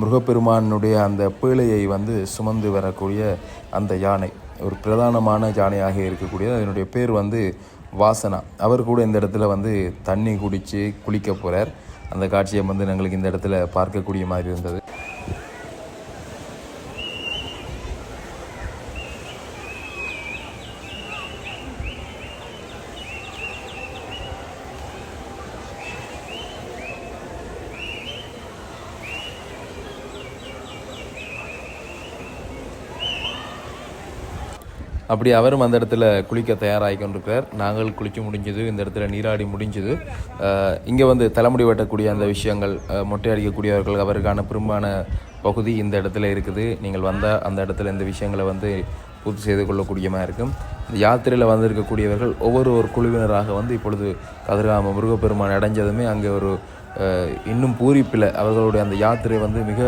முருகப்பெருமானுடைய அந்த பேழையை வந்து சுமந்து வரக்கூடிய அந்த யானை. ஒரு பிரதானமான யானையாக இருக்கக்கூடிய அதனுடைய பேர் வந்து வாசனா. அவர் கூட இந்த இடத்துல வந்து தண்ணி குடித்து குளிக்க போகிறார். அந்த காட்சியை வந்து எங்களுக்கு இந்த இடத்துல பார்க்கக்கூடிய மாதிரி இருந்தது. அப்படி அவரும் அந்த இடத்துல குளிக்க தயாராகி கொண்டிருக்கிறார். நாங்கள் குளிக்க முடிஞ்சது, இந்த இடத்துல நீராடி முடிஞ்சது. இங்கே வந்து தலைமுடி வெட்டக்கூடிய அந்த விஷயங்கள், மொட்டை அடிக்கக்கூடியவர்கள் அவருக்கான பெரும்பாலான பகுதி இந்த இடத்துல இருக்குது. நீங்கள் வந்தால் அந்த இடத்துல இந்த விஷயங்களை வந்து பூர்த்தி செய்து கொள்ளக்கூடியமாக இருக்கும். இந்த யாத்திரையில் வந்திருக்கக்கூடியவர்கள் ஒரு குழுவினராக வந்து இப்பொழுது கதிர்காம முருகப்பெருமான் அடைஞ்சதுமே அங்கே ஒரு இன்னும் பூரிப்பில் அவர்களுடைய அந்த யாத்திரை வந்து மிக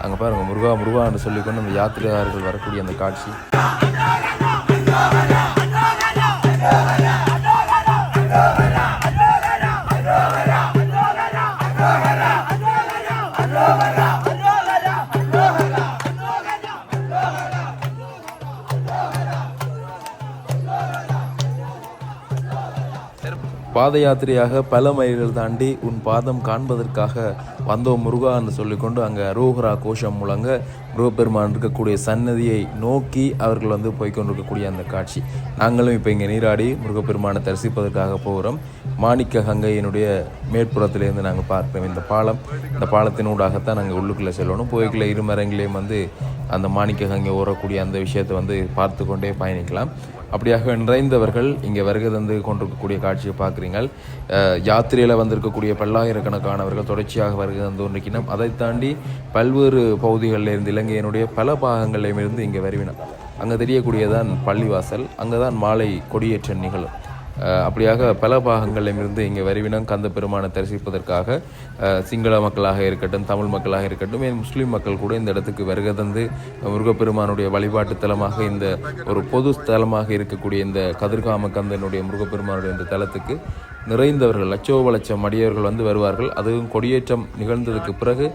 அங்கே பாருங்கள், முருகா முருகான்னு சொல்லிக்கொண்டு அந்த யாத்திரையாளர்கள் வரக்கூடிய அந்த காட்சி. பாத யாத்திரையாக பல மைல்கள் தாண்டி உன் பாதம் காண்பதற்காக வந்தோம் முருகா என்று சொல்லிக்கொண்டு அங்கே அரோகரா கோஷம் முழங்க முருகப்பெருமான் இருக்கக்கூடிய சன்னதியை நோக்கி அவர்கள் வந்து போய்கொண்டிருக்கக்கூடிய அந்த காட்சி. நாங்களும் இப்போ இங்கே நீராடி முருகப்பெருமானை தரிசிப்பதற்காக போகிறோம். மாணிக்க கங்கையினுடைய மேற்புறத்திலேருந்து நாங்கள் பார்க்கிறோம் இந்த பாலம். இந்த பாலத்தினூடாகத்தான் நாங்கள் உள்ளுக்குள்ளே செல்லணும். போய்க்குள்ள இருமரங்கிலேயும் வந்து அந்த மாணிக்க கங்கை ஓரக்கூடிய அந்த விஷயத்தை வந்து பார்த்து கொண்டே பயணிக்கலாம். அப்படியாக நிறைந்தவர்கள் இங்கே வருகை தந்து கொண்டிருக்கக்கூடிய காட்சியை பார்க்குறீங்க. யாத்திரையில் வந்திருக்கக்கூடிய பல்லாயிரக்கணக்கானவர்கள் தொடர்ச்சியாக வருகை தந்து கொண்டிருக்கணும். அதை தாண்டி பல்வேறு பகுதிகளில் இருந்து இலங்கையினுடைய பல பாகங்களிலும் இருந்து இங்கே வருவினோம். அங்கே தெரியக்கூடியதான் பள்ளிவாசல், அங்கே தான் மாலை கொடியேற்றம் நிகழும். அப்படியாக பல பாகங்களிலும் இருந்து இங்கே வருவினம் கந்த பெருமானை தரிசிப்பதற்காக. சிங்கள மக்களாக இருக்கட்டும், தமிழ் மக்களாக இருக்கட்டும், முஸ்லீம் மக்கள் கூட இந்த இடத்துக்கு வருகை தந்து முருகப்பெருமானுடைய வழிபாட்டு தலமாக இந்த ஒரு பொது ஸ்தலமாக இருக்கக்கூடிய இந்த கதிர்காம கந்தனுடைய முருகப்பெருமானுடைய இந்த தலத்துக்கு நிறைந்தவர்கள் லட்சோப அடியவர்கள் வந்து வருவார்கள். அதுவும் கொடியேற்றம் நிகழ்ந்ததுக்கு பிறகு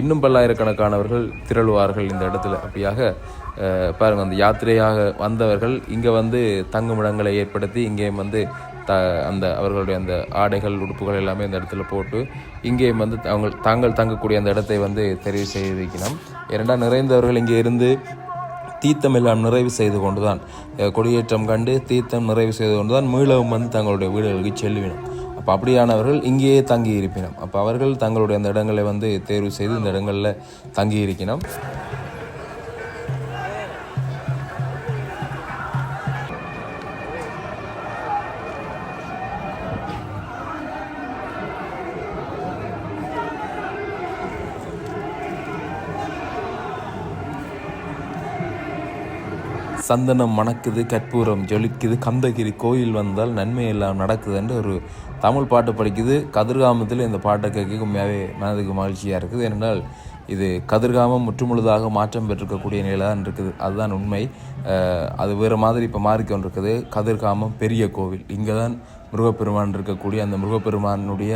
இன்னும் பல்லாயிரக்கணக்கானவர்கள் திரளுவார்கள் இந்த இடத்துல. அப்படியாக பாருங்கள், அந்த யாத்திரையாக வந்தவர்கள் இங்கே வந்து தங்குமிடங்களை ஏற்படுத்தி இங்கே வந்து அந்த அவர்களுடைய அந்த ஆடைகள் உடுப்புகள் எல்லாமே இந்த இடத்துல போட்டு இங்கே வந்து தாங்கள் தங்கக்கூடிய அந்த இடத்தை வந்து தெரிவு செய்திருக்கணும். இரண்டாம் நிறைந்தவர்கள் இங்கே இருந்து தீர்த்தம் எல்லாம் நிறைவு செய்து கொண்டு தான் கொடியேற்றம் கண்டு தீர்த்தம் நிறைவு செய்து கொண்டு தான் மீளவும் வந்து தங்களுடைய வீடுகளுக்கு செல்வினோம். அப்போ அப்படியானவர்கள் இங்கேயே தங்கி இருப்பினோம். அப்போ அவர்கள் தங்களுடைய அந்த இடங்களை வந்து தேர்வு செய்து இந்த இடங்களில் தங்கி இருக்கணும். சந்தனம் மணக்குது, கற்பூரம் ஜொலிக்குது, கந்தகிரி கோயில் வந்தால் நன்மை எல்லாம் நடக்குதுன்ற ஒரு தமிழ் பாட்டு படிக்குது. கதிர்காமத்தில் இந்த பாட்டை கேட்க உண்மையாகவே மனதுக்கு மகிழ்ச்சியாக இருக்குது. ஏனென்றால் இது கதிர்காமம் முற்றுமுழுதாக மாற்றம் பெற்றிருக்கக்கூடிய நிலை தான் இருக்குது. அதுதான் உண்மை. அது வேறு மாதிரி இப்போ மாறிக்கொண்டிருக்குது. கதிர்காமம் பெரிய கோவில், இங்கே தான் முருகப்பெருமான் இருக்கக்கூடிய அந்த முருகப்பெருமானுடைய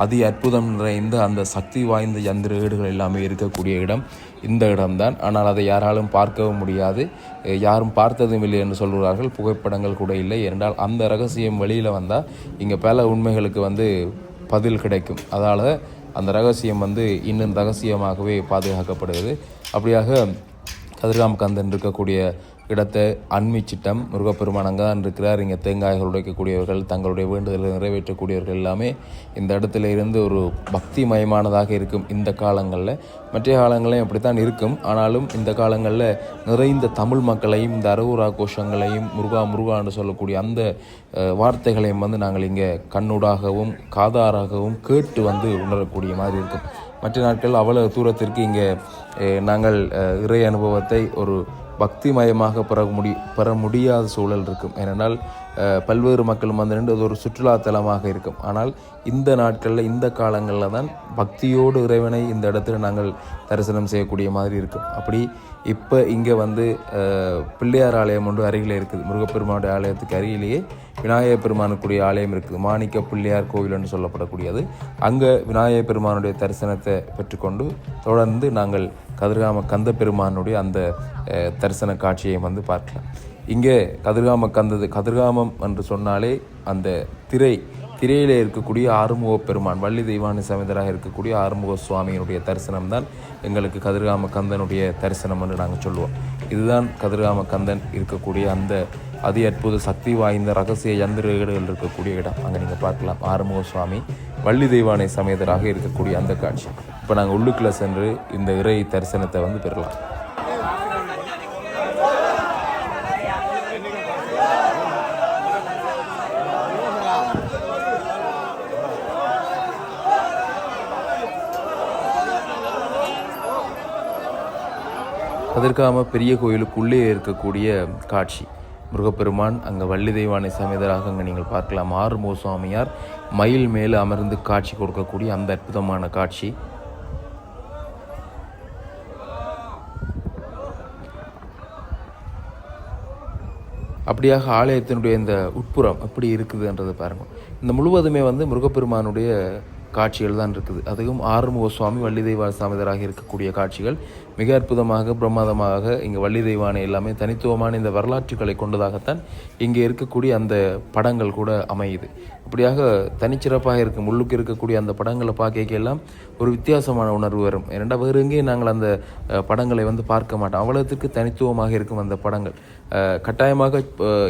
அதி அற்புதம் நிறைந்த அந்த சக்தி வாய்ந்த யந்திர ஏடுகள் எல்லாமே இருக்கக்கூடிய இடம் இந்த இடம்தான். ஆனால் அதை யாராலும் பார்க்கவும் முடியாது, யாரும் பார்த்ததும் இல்லை என்று சொல்கிறார்கள். புகைப்படங்கள் கூட இல்லை. என்றால் அந்த ரகசியம் வெளியில் வந்தால் இங்கே பல உண்மைகளுக்கு வந்து பதில் கிடைக்கும். அதனால் அந்த ரகசியம் வந்து இன்னும் ரகசியமாகவே பாதுகாக்கப்படுகிறது. அப்படியாக கதிர்காம கந்தன் இருக்கக்கூடிய இடத்தை அண்மிச்சிட்டம் முருகப்பெருமான் அங்கே தான் இருக்கிறார். இங்கே தேங்காய்கள் உடைக்கக்கூடியவர்கள், தங்களுடைய வேண்டுதலை நிறைவேற்றக்கூடியவர்கள் எல்லாமே இந்த இடத்துல இருந்து ஒரு பக்தி மயமானதாக இருக்கும் இந்த காலங்களில். மற்ற காலங்களையும் அப்படித்தான் இருக்கும். ஆனாலும் இந்த காலங்களில் நிறைந்த தமிழ் மக்களையும் இந்த அரோகரா கோஷங்களையும் முருகான்னு சொல்லக்கூடிய அந்த வார்த்தைகளையும் வந்து நாங்கள் இங்கே கண்ணூடாகவும் காதாராகவும் கேட்டு வந்து உணரக்கூடிய மாதிரி இருக்கும். மற்ற நாட்கள் அவ்வளவு தூரத்திற்கு இங்கே நாங்கள் இறை அனுபவத்தை ஒரு பக்திமயமாக பெற முடியாத சூழல் இருக்கும். ஏனென்றால் பல்வேறு மக்களும் வந்து நின்று அது ஒரு சுற்றுலாத்தலமாக இருக்கும். ஆனால் இந்த நாட்களில் இந்த காலங்களில் தான் பக்தியோடு இறைவனை இந்த இடத்துல நாங்கள் தரிசனம் செய்யக்கூடிய மாதிரி இருக்கும். அப்படி இப்போ இங்கே வந்து பிள்ளையார் ஆலயம் ஒன்று அருகில் இருக்குது. முருகப்பெருமானுடைய ஆலயத்துக்கு அருகிலேயே விநாயகர் பெருமானுக்குரிய ஆலயம் இருக்குது. மாணிக்க பிள்ளையார் கோவில் என்று சொல்லப்படக்கூடியது. அங்கே விநாயகர் பெருமானுடைய தரிசனத்தை பெற்றுக்கொண்டு தொடர்ந்து நாங்கள் கதிர்காம கந்த பெருமானுடைய அந்த தரிசன காட்சியை வந்து பார்க்கலாம். இங்கே கதிர்காமம் என்று சொன்னாலே அந்த திரையிலே இருக்கக்கூடிய ஆறுமுக பெருமான், வள்ளி தெய்வானை சமேதராக இருக்கக்கூடிய ஆறுமுக சுவாமியினுடைய தரிசனம் தான் எங்களுக்கு கதிர்காம கந்தனுடைய தரிசனம் என்று நாங்கள் சொல்லுவோம். இதுதான் கதிர்காம கந்தன் இருக்கக்கூடிய அந்த அதி அற்புத சக்தி வாய்ந்த ரகசிய யந்திரங்கள் இருக்கக்கூடிய இடம். அங்கே நீங்கள் பார்க்கலாம் ஆறுமுக சுவாமி வள்ளி தெய்வானை சமேதராக இருக்கக்கூடிய அந்த காட்சி. இப்போ நாங்கள் உள்ளுக்குள்ளே சென்று இந்த இறை தரிசனத்தை வந்து பெறலாம். கதிர்காம பெரிய கோயிலுக்குள்ளே இருக்கக்கூடிய காட்சி. முருகப்பெருமான் அங்கே வள்ளி தெய்வானை சமேதராக அங்கே நீங்கள் பார்க்கலாம். ஆறுமுக சுவாமியார் மயில் மேலே அமர்ந்து காட்சி கொடுக்கக்கூடிய அந்த அற்புதமான காட்சி. அப்படியாக ஆலயத்தினுடைய இந்த உட்புறம் எப்படி இருக்குதுன்றது பாருங்கள். இந்த முழுவதுமே வந்து முருகப்பெருமானுடைய காட்சிகள் தான் இருக்குது. அதுவும் ஆறுமுக சுவாமி வள்ளி தெய்வ சமேதராக இருக்கக்கூடிய காட்சிகள் மிக அற்புதமாக பிரமாதமாக இங்கே வள்ளி தெய்வானை எல்லாமே தனித்துவமான இந்த வரலாற்றுகளை கொண்டதாகத்தான் இங்கே இருக்கக்கூடிய அந்த படங்கள் கூட அமையுது. அப்படியாக தனிச்சிறப்பாக இருக்கும். உள்ளுக்கு இருக்கக்கூடிய அந்த படங்களை பார்க்க எல்லாம் ஒரு வித்தியாசமான உணர்வு வரும். ஏனென்றால் வேறு எங்கேயும் நாங்கள் அந்த படங்களை பார்க்க மாட்டோம். அவ்வளோத்துக்கு தனித்துவமாக இருக்கும் அந்த படங்கள். கட்டாயமாக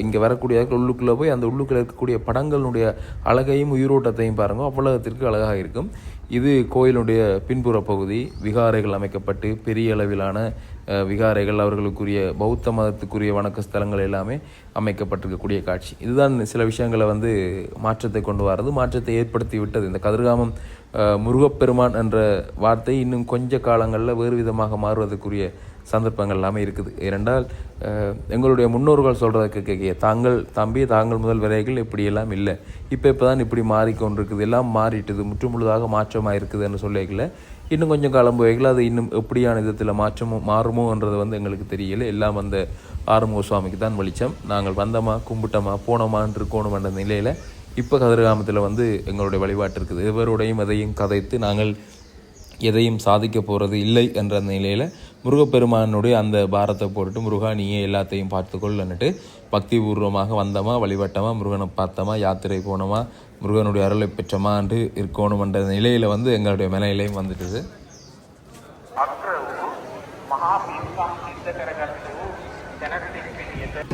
இங்கே வரக்கூடிய உள்ளுக்குள்ளே போய் அந்த உள்ளுக்குள்ளே இருக்கக்கூடிய படங்களுடைய அழகையும் உயிரோட்டத்தையும் பாருங்கள், அவ்வளோத்திற்கு அழகாக இருக்கும். இது கோயிலுடைய பின்புற பகுதி. விகாரைகள் அமைக்கப்பட்டு பெரிய அளவிலான விகாரைகள், அவர்களுக்குரிய பௌத்த மதத்துக்குரிய வணக்க ஸ்தலங்கள் எல்லாமே அமைக்கப்பட்டிருக்கக்கூடிய காட்சி. இதுதான் சில விஷயங்களை மாற்றத்தை கொண்டு வரது, மாற்றத்தை ஏற்படுத்தி விட்டது. இந்த கதிர்காமம் முருகப்பெருமான் என்ற வார்த்தை இன்னும் கொஞ்ச காலங்களில் வேறு விதமாக மாறுவதற்குரிய சந்தர்ப்பங்கள் எல்லாமே இருக்குது. ஏனென்றால் எங்களுடைய முன்னோர்கள் சொல்கிறதுக்கு கேட்க தாங்கள் முதல் வரைகள் இப்படியெல்லாம் இல்லை, இப்போ தான் இப்படி மாறிக்கொண்டிருக்குது, எல்லாம் மாறிட்டுது, முற்றுமுழுதாக மாற்றமாக இருக்குதுன்னு சொல்லிக்கல. இன்னும் கொஞ்சம் காலம் போய்கள் அது இன்னும் எப்படியான விதத்தில் மாறுமோன்றது எங்களுக்கு தெரியலை. எல்லாம் ஆறுமுக சுவாமிக்கு தான் வெளிச்சம். நாங்கள் வந்தோமா, கும்பிட்டோமா, போனோமான்னு இருக்கணும் என்ற நிலையில் இப்போ கதிர்காமத்தில் எங்களுடைய வழிபாட்டு இருக்குது. எவருடையும் எதையும் கதைத்து நாங்கள் எதையும் சாதிக்க போகிறது இல்லை என்ற நிலையில் முருகப்பெருமானுடைய அந்த பாரத்தை போட்டுட்டு முருகா நீயே எல்லாத்தையும் பார்த்துக்கொள்ளன்னுட்டு பக்தி பூர்வமாக வந்தோமா, வழிபட்டோமா, முருகனை பார்த்தோமா, யாத்திரை போனோமா, முருகனுடைய அருளை பெற்றோமா என்று இருக்கணும் என்ற நிலையில் எங்களுடைய மனநிலையும் வந்துட்டுது.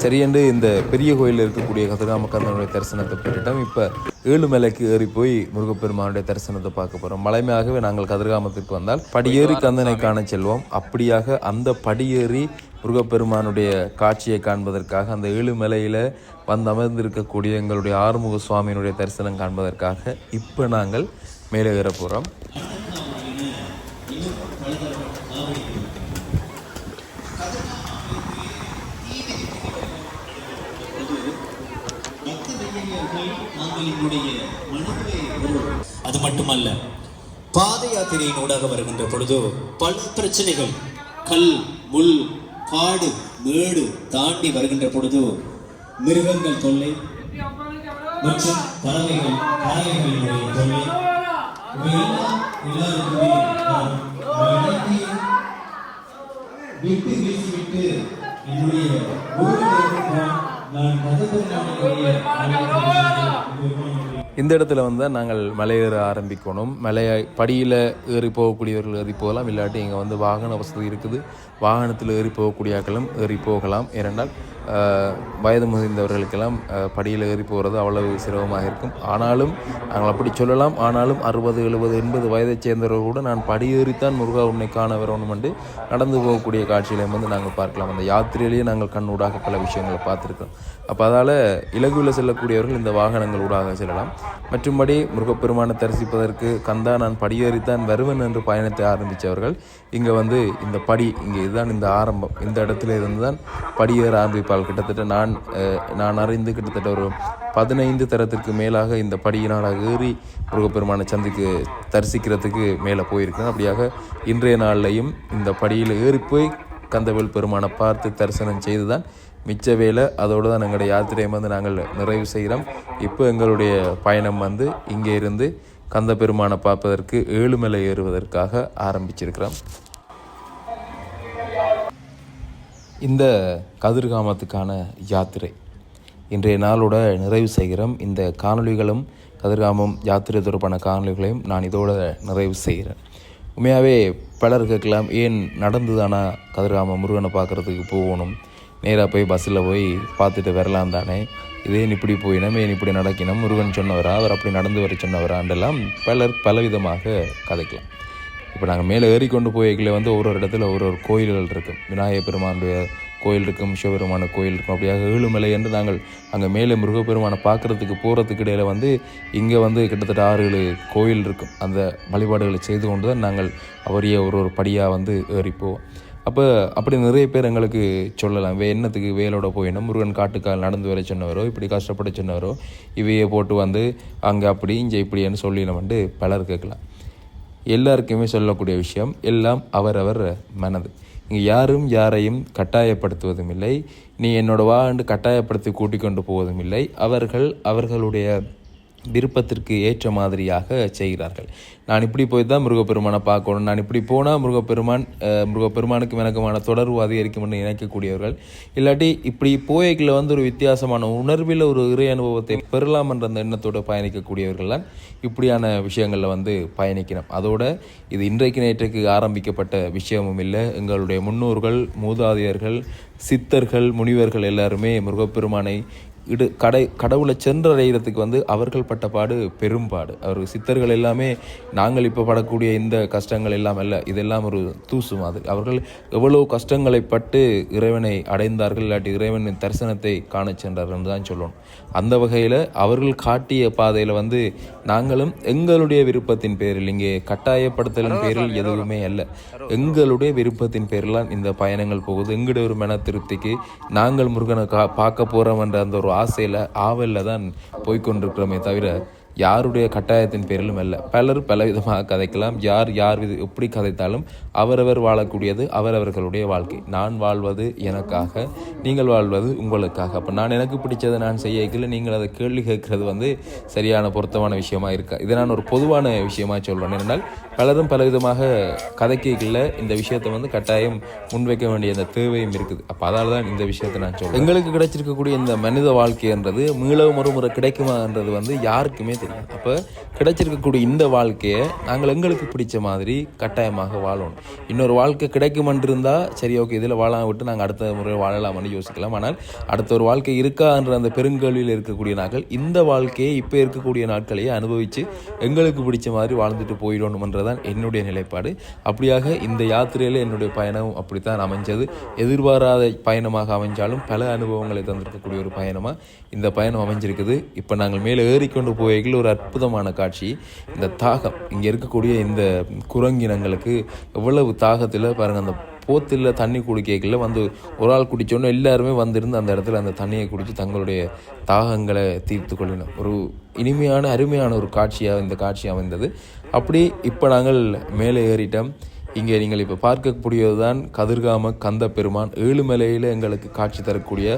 சரியென்று இந்த பெரிய கோயிலில் இருக்கக்கூடிய கதிர்காம கந்தனுடைய தரிசனத்தை பெற்றுட்டோம். இப்போ ஏழுமலைக்கு ஏறி போய் முருகப்பெருமானுடைய தரிசனத்தை பார்க்க போகிறோம். மலைமையாகவே நாங்கள் கதிர்காமத்திற்கு வந்தால் படியேறி கந்தனை காண செல்வோம். அப்படியாக அந்த படியேறி முருகப்பெருமானுடைய காட்சியை காண்பதற்காக அந்த ஏழுமலையில் அமர்ந்திருக்கக்கூடிய எங்களுடைய ஆறுமுக சுவாமியினுடைய தரிசனம் காண்பதற்காக இப்போ நாங்கள் மேலே ஏற போகிறோம். அது மட்டுமல்ல, பாத யாத்திரையின் ஊடாக வருகின்ற பொழுது பல பிரச்சனைகள், கல் முள் காடு மேடு தாண்டி வருகின்ற பொழுது மிருகங்கள் தொல்லை மற்றும் பறவைகளினுடைய தொல்லை விட்டு வீசிவிட்டு என்னுடைய இந்த இடத்துல நாங்கள் மலையேற ஆரம்பிக்கணும். படியில் ஏறி போகக்கூடியவர்கள் ஏறி போகலாம், இல்லாட்டி இங்கே வாகன வசதி இருக்குது, வாகனத்தில் ஏறி போகக்கூடிய ஆக்களும் ஏறி போகலாம். ஏனென்றால் வயது முதிர்ந்தவர்களுக்கெல்லாம் படியில் ஏறி போகிறது அவ்வளவு சிரமமாக இருக்கும். ஆனாலும் நாங்கள் அப்படி சொல்லலாம். ஆனாலும் 60, 70, 80 வயதைச் சேர்ந்தவர்கள் கூட நான் படியேறித்தான் முருகா உன்னை காண வரணும் என்று நடந்து போகக்கூடிய காட்சியிலையும் நாங்கள் பார்க்கலாம். அந்த யாத்திரையிலேயே நாங்கள் கண்ணூடாக பல விஷயங்களை பார்த்துருக்கோம். அப்போ அதால் இலகுவில் செல்லக்கூடியவர்கள் இந்த வாகனங்கள் ஊடாக செல்லலாம். மற்றும்படி முருகப்பெருமானை தரிசிப்பதற்கு கந்தா நான் படியேறித்தான் வருவேன் என்று பயணத்தை ஆரம்பித்தவர்கள் இங்கே இந்த படி இங்கே இதுதான் இந்த ஆரம்பம். இந்த இடத்துல இருந்து தான் படியேற ஆரம்பிப்பார்கள். கிட்டத்தட்ட நான் அறிந்து கிட்டத்தட்ட ஒரு 15 தரத்திற்கு மேலாக இந்த படியினால் ஏறி முருகப்பெருமானை சந்திக்கு தரிசிக்கிறதுக்கு மேலே போயிருக்கேன். அப்படியாக இன்றைய நாள்லையும் இந்த படியில் ஏறி போய் கந்தவேல் பெருமானை பார்த்து தரிசனம் செய்து தான் மிச்ச வேலை. அதோடு தான் எங்களுடைய யாத்திரையை நாங்கள் நிறைவு செய்கிறோம். இப்போ எங்களுடைய பயணம் இங்கே இருந்து கந்த பெருமானை பார்ப்பதற்கு ஏழுமலை ஏறுவதற்காக ஆரம்பிச்சிருக்கிறோம். இந்த கதிர்காமத்துக்கான யாத்திரை இன்றைய நாளோட நிறைவு செய்கிறோம். இந்த காணொளிகளும் கதிர்காமம் யாத்திரை தொடர்பான காணொளிகளையும் நான் இதோட நிறைவு செய்கிறேன். உண்மையாகவே பலர் கேட்கலாம், ஏன் நடந்து தானா கதிர்காமம் முருகனை பார்க்குறதுக்கு போகணும், நேராக போய் பஸ்ஸில் போய் பார்த்துட்டு வரலாம் தானே, இதேன் இப்படி போயினோம், ஏன் இப்படி நடக்கணும், முருகன் சொன்னவரா, அவர் அப்படி நடந்து வர சொன்னவராண்டெல்லாம் பலர் பலவிதமாக கதைக்கலாம். இப்போ நாங்கள் மேலே ஏறிக்கொண்டு போய்களை ஒரு இடத்துல ஒரு கோயில்கள் இருக்கும். விநாயகர் பெருமானுடைய கோயில் இருக்கும், சிவபெருமான கோயில் இருக்கும். அப்படியாக ஏழுமலை என்று நாங்கள் அங்கே மேலே முருகப்பெருமானை பார்க்குறதுக்கு போகிறதுக்கு இடையில் இங்கே கிட்டத்தட்ட 6-7 கோயில் இருக்கும். அந்த வழிபாடுகளை செய்து கொண்டு தான் நாங்கள் அவரையே ஒரு படியாக ஏறிப்போம். அப்போ அப்படி நிறைய பேர் எங்களுக்கு சொல்லலாம், என்னத்துக்கு வேலோட போயினோம், முருகன் காட்டுக்கால் நடந்து வர சொன்னவரோ, இப்படி கஷ்டப்பட சொன்னவரோ, இவையே போட்டு அங்கே அப்படி இங்கே இப்படின்னு சொல்லினோம் பலர் கேட்கலாம். எல்லாருக்குமே சொல்லக்கூடிய விஷயம், எல்லாம் அவரவர் மனது. இங்கே யாரும் யாரையும் கட்டாயப்படுத்துவதும் இல்லை, நீ என்னோட வாண்டு கட்டாயப்படுத்தி கூட்டிக் கொண்டு போவதும் இல்லை. அவர்களுடைய விருப்பத்திற்கு ஏற்ற மாதிரியாக செய்கிறார்கள். நான் இப்படி போய் தான் முருகப்பெருமானை பார்க்கணும், நான் இப்படி போனால் முருகப்பெருமானுக்கு எனக்குமான தொடர்பு அதிகரிக்கும் என்று நினைக்கக்கூடியவர்கள், இல்லாட்டி இப்படி போய்களை ஒரு வித்தியாசமான உணர்வில் ஒரு இறை அனுபவத்தை பெறலாம் என்ற அந்த எண்ணத்தோடு பயணிக்கக்கூடியவர்கள் தான் இப்படியான விஷயங்களில் பயணிக்கணும். அதோட இது இன்றைக்கு நேற்றைக்கு ஆரம்பிக்கப்பட்ட விஷயமும் இல்லை. எங்களுடைய முன்னோர்கள், மூதாதையர்கள், சித்தர்கள், முனிவர்கள் எல்லாருமே முருகப்பெருமானை கடவுளை சென்றடைகிறதுக்கு அவர்கள் பட்ட பாடு பெரும்பாடு. அவர் சித்தர்கள் எல்லாமே நாங்கள் இப்போ படக்கூடிய இந்த கஷ்டங்கள் எல்லாம் அல்ல, இதெல்லாம் ஒரு தூசு மாதிரி. அவர்கள் எவ்வளோ கஷ்டங்களை பட்டு இறைவனை அடைந்தார்கள், இல்லாட்டி இறைவனின் தரிசனத்தை காண சென்றார்கள் என்று தான் சொல்லணும். அந்த வகையில் அவர்கள் காட்டிய பாதையில் நாங்களும் எங்களுடைய விருப்பத்தின் பேரில், இங்கே கட்டாயப்படுத்தலின் பேரில் எதுவுமே அல்ல, எங்களுடைய விருப்பத்தின் பேரில் இந்த பயணங்கள் போகுது. எங்களுடைய ஒரு மன திருப்திக்கு நாங்கள் முருகனை பார்க்க போகிறோம் என்ற அந்த ஒரு ஆசையில் ஆவலில் தான் போய்கொண்டிருக்கிறோமே தவிர யாருடைய கட்டாயத்தின் பேரிலும் அல்ல. பலர் பலவிதமாக கதைக்கலாம். யார் எப்படி கதைத்தாலும் அவரவர் வாழக்கூடியது அவரவர்களுடைய வாழ்க்கை. நான் வாழ்வது எனக்காக, நீங்கள் வாழ்வது உங்களுக்காக. அப்போ நான் எனக்கு பிடிச்சதை நான் செய்யல, நீங்கள் அதை கேள்வி கேட்கறது சரியான பொருத்தமான விஷயமா இருக்கா? இதை நான் ஒரு பொதுவான விஷயமா சொல்கிறேன். ஏனென்றால் பலரும் பலவிதமாக கதைக்கல இந்த விஷயத்தை கட்டாயம் முன்வைக்க வேண்டிய அந்த தேவையும் இருக்குது. அப்போ அதால் தான் இந்த விஷயத்தை நான் சொல்கிறேன். எங்களுக்கு கிடைச்சிருக்கக்கூடிய இந்த மனித வாழ்க்கைன்றது மீளவும் ஒரு முறை கிடைக்குமான்றது யாருக்குமே தெரியும். அப்போ கிடைச்சிருக்கக்கூடிய இந்த வாழ்க்கையை நாங்கள் எங்களுக்கு பிடிச்ச மாதிரி கட்டாயமாக வாழணும். இன்னொரு வாழ்க்கை கிடைக்குமென்றிருந்தால் சரி, ஓகே, இதில் வாழாம விட்டு நாங்கள் அடுத்த முறை வாழலாம்னு யோசிக்கலாம். ஆனால் அடுத்த ஒரு வாழ்க்கை இருக்கா என்ற அந்த பெருங்கல்வியில் இருக்கக்கூடிய நாட்கள் இந்த வாழ்க்கையை இப்போ இருக்கக்கூடிய நாட்களையே அனுபவித்து எங்களுக்கு பிடிச்ச மாதிரி வாழ்ந்துட்டு போயிடணும்ன்றதான் என்னுடைய நிலைப்பாடு. அப்படியாக இந்த யாத்திரையில் என்னுடைய பயணம் அப்படித்தான் அமைஞ்சது. எதிர்பாராத பயணமாக அமைஞ்சாலும் பல அனுபவங்களை தந்திருக்கக்கூடிய ஒரு பயணமாக இந்த பயணம் அமைஞ்சிருக்குது. இப்போ நாங்கள் மேலே ஏறிக்கொண்டு போய்கள் ஒரு அற்புதமான காட்சி. இந்த தாகம், இங்கே இருக்கக்கூடிய இந்த குரங்கினங்களுக்கு எவ்வளவு தாகத்தில் பாருங்கள், அந்த போத்தில் தண்ணி குடிக்கல ஒரு ஆள் குடித்தோன்னு எல்லாருமே வந்திருந்து அந்த இடத்துல அந்த தண்ணியை குடித்து தங்களுடைய தாகங்களை தீர்த்து கொள்ளினோம். ஒரு இனிமையான அருமையான ஒரு காட்சியாக இந்த காட்சி அமைந்தது. அப்படி இப்போ நாங்கள் மேலே ஏறிட்டோம். இங்கே நீங்கள் இப்போ பார்க்கக்கூடியது தான் கதிர்காம கந்த பெருமான். ஏழுமலையில் எங்களுக்கு காட்சி தரக்கூடிய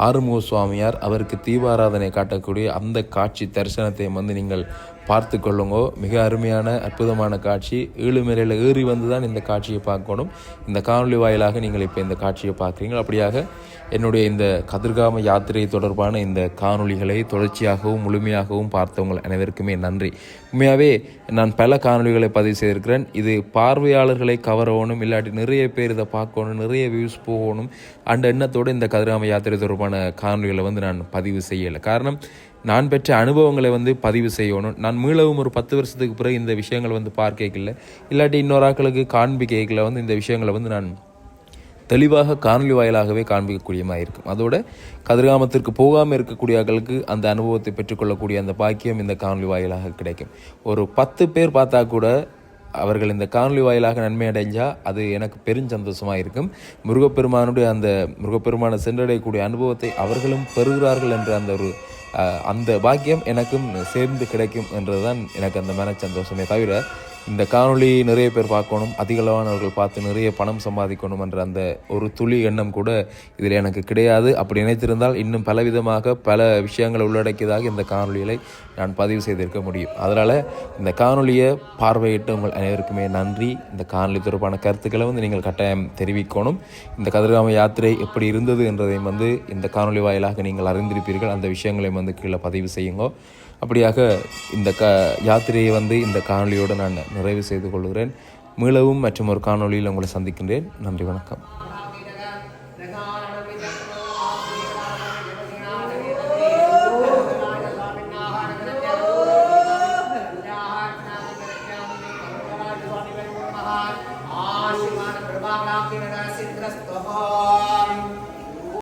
ஆறுமுக சுவாமியார், அவருக்கு தீபாராதனை காட்டக்கூடிய அந்த காட்சி தரிசனத்தை நீங்கள் பார்த்து கொள்ளுங்கோ. மிக அருமையான அற்புதமான காட்சி. ஏழுமலையில் ஏறி தான் இந்த காட்சியை பார்க்கணும். இந்த காணொலி வாயிலாக நீங்கள் இப்போ இந்த காட்சியை பார்க்குறீங்க. அப்படியாக என்னுடைய இந்த கதிர்காம யாத்திரை தொடர்பான இந்த காணொலிகளை தொடர்ச்சியாகவும் முழுமையாகவும் பார்த்தவங்கள் அனைவருக்குமே நன்றி. உண்மையாகவே நான் பல காணொலிகளை பதிவு செய்திருக்கிறேன். இது பார்வையாளர்களை கவரணும், இல்லாட்டி நிறைய பேர் இதை பார்க்கணும், நிறைய வியூஸ் போகணும் அந்த எண்ணத்தோடு இந்த கதிர்காம யாத்திரை தொடர்பான காணொலிகளை நான் பதிவு செய்யலை. காரணம், நான் பெற்ற அனுபவங்களை பதிவு செய்யணும். நான் மீளவும் ஒரு 10 வருஷத்துக்கு பிறகு இந்த விஷயங்கள் பார்க்கல, இல்லாட்டி இன்னொரு ஆட்களுக்கு காண்பிக்கல இந்த விஷயங்களை நான் தெளிவாக காணொலி வாயிலாகவே காண்பிக்கக்கூடியமாக இருக்கும். அதோட கதிர்காமத்திற்கு போகாமல் இருக்கக்கூடிய ஆட்களுக்கு அந்த அனுபவத்தை பெற்றுக்கொள்ளக்கூடிய அந்த பாக்கியம் இந்த காணொலி வாயிலாக கிடைக்கும். ஒரு 10 பேர் பார்த்தா கூட அவர்கள் இந்த காணொலி வாயிலாக நன்மை அடைஞ்சால் அது எனக்கு பெருஞ்சந்தோஷமாக இருக்கும். முருகப்பெருமானை சென்றடையக்கூடிய அனுபவத்தை அவர்களும் பெறுகிறார்கள் என்ற அந்த பாக்கியம் எனக்கும் சேர்ந்து கிடைக்கும் என்றுதான் எனக்கு அந்த மன சந்தோஷமே தவிர, இந்த காணொளி நிறைய பேர் பார்க்கணும், அதிகளவானவர்கள் பார்த்து நிறைய பணம் சம்பாதிக்கணும் என்ற அந்த ஒரு துளி எண்ணம் கூட இதில் எனக்கு கிடையாது. அப்படி நினைத்திருந்தால் இன்னும் பலவிதமாக பல விஷயங்களை உள்ளடக்கியதாக இந்த காணொலிகளை நான் பதிவு செய்திருக்க முடியும். அதனால் இந்த காணொலியை பார்வையிட்டு உங்கள் அனைவருக்குமே நன்றி. இந்த காணொலி தொடர்பான கருத்துக்களை நீங்கள் கட்டாயம் தெரிவிக்கணும். இந்த கதிர்காம யாத்திரை எப்படி இருந்தது என்றதையும் இந்த காணொலி வாயிலாக நீங்கள் அறிந்திருப்பீர்கள். அந்த விஷயங்களையும் கீழே பதிவு செய்யுங்க. அப்படியாக இந்த யாத்திரையை இந்த காணொலியோடு நான் நிறைவு செய்து கொள்கிறேன். மீளவும் மற்றும் ஒரு காணொலியில் உங்களை சந்திக்கின்றேன். நன்றி, வணக்கம்.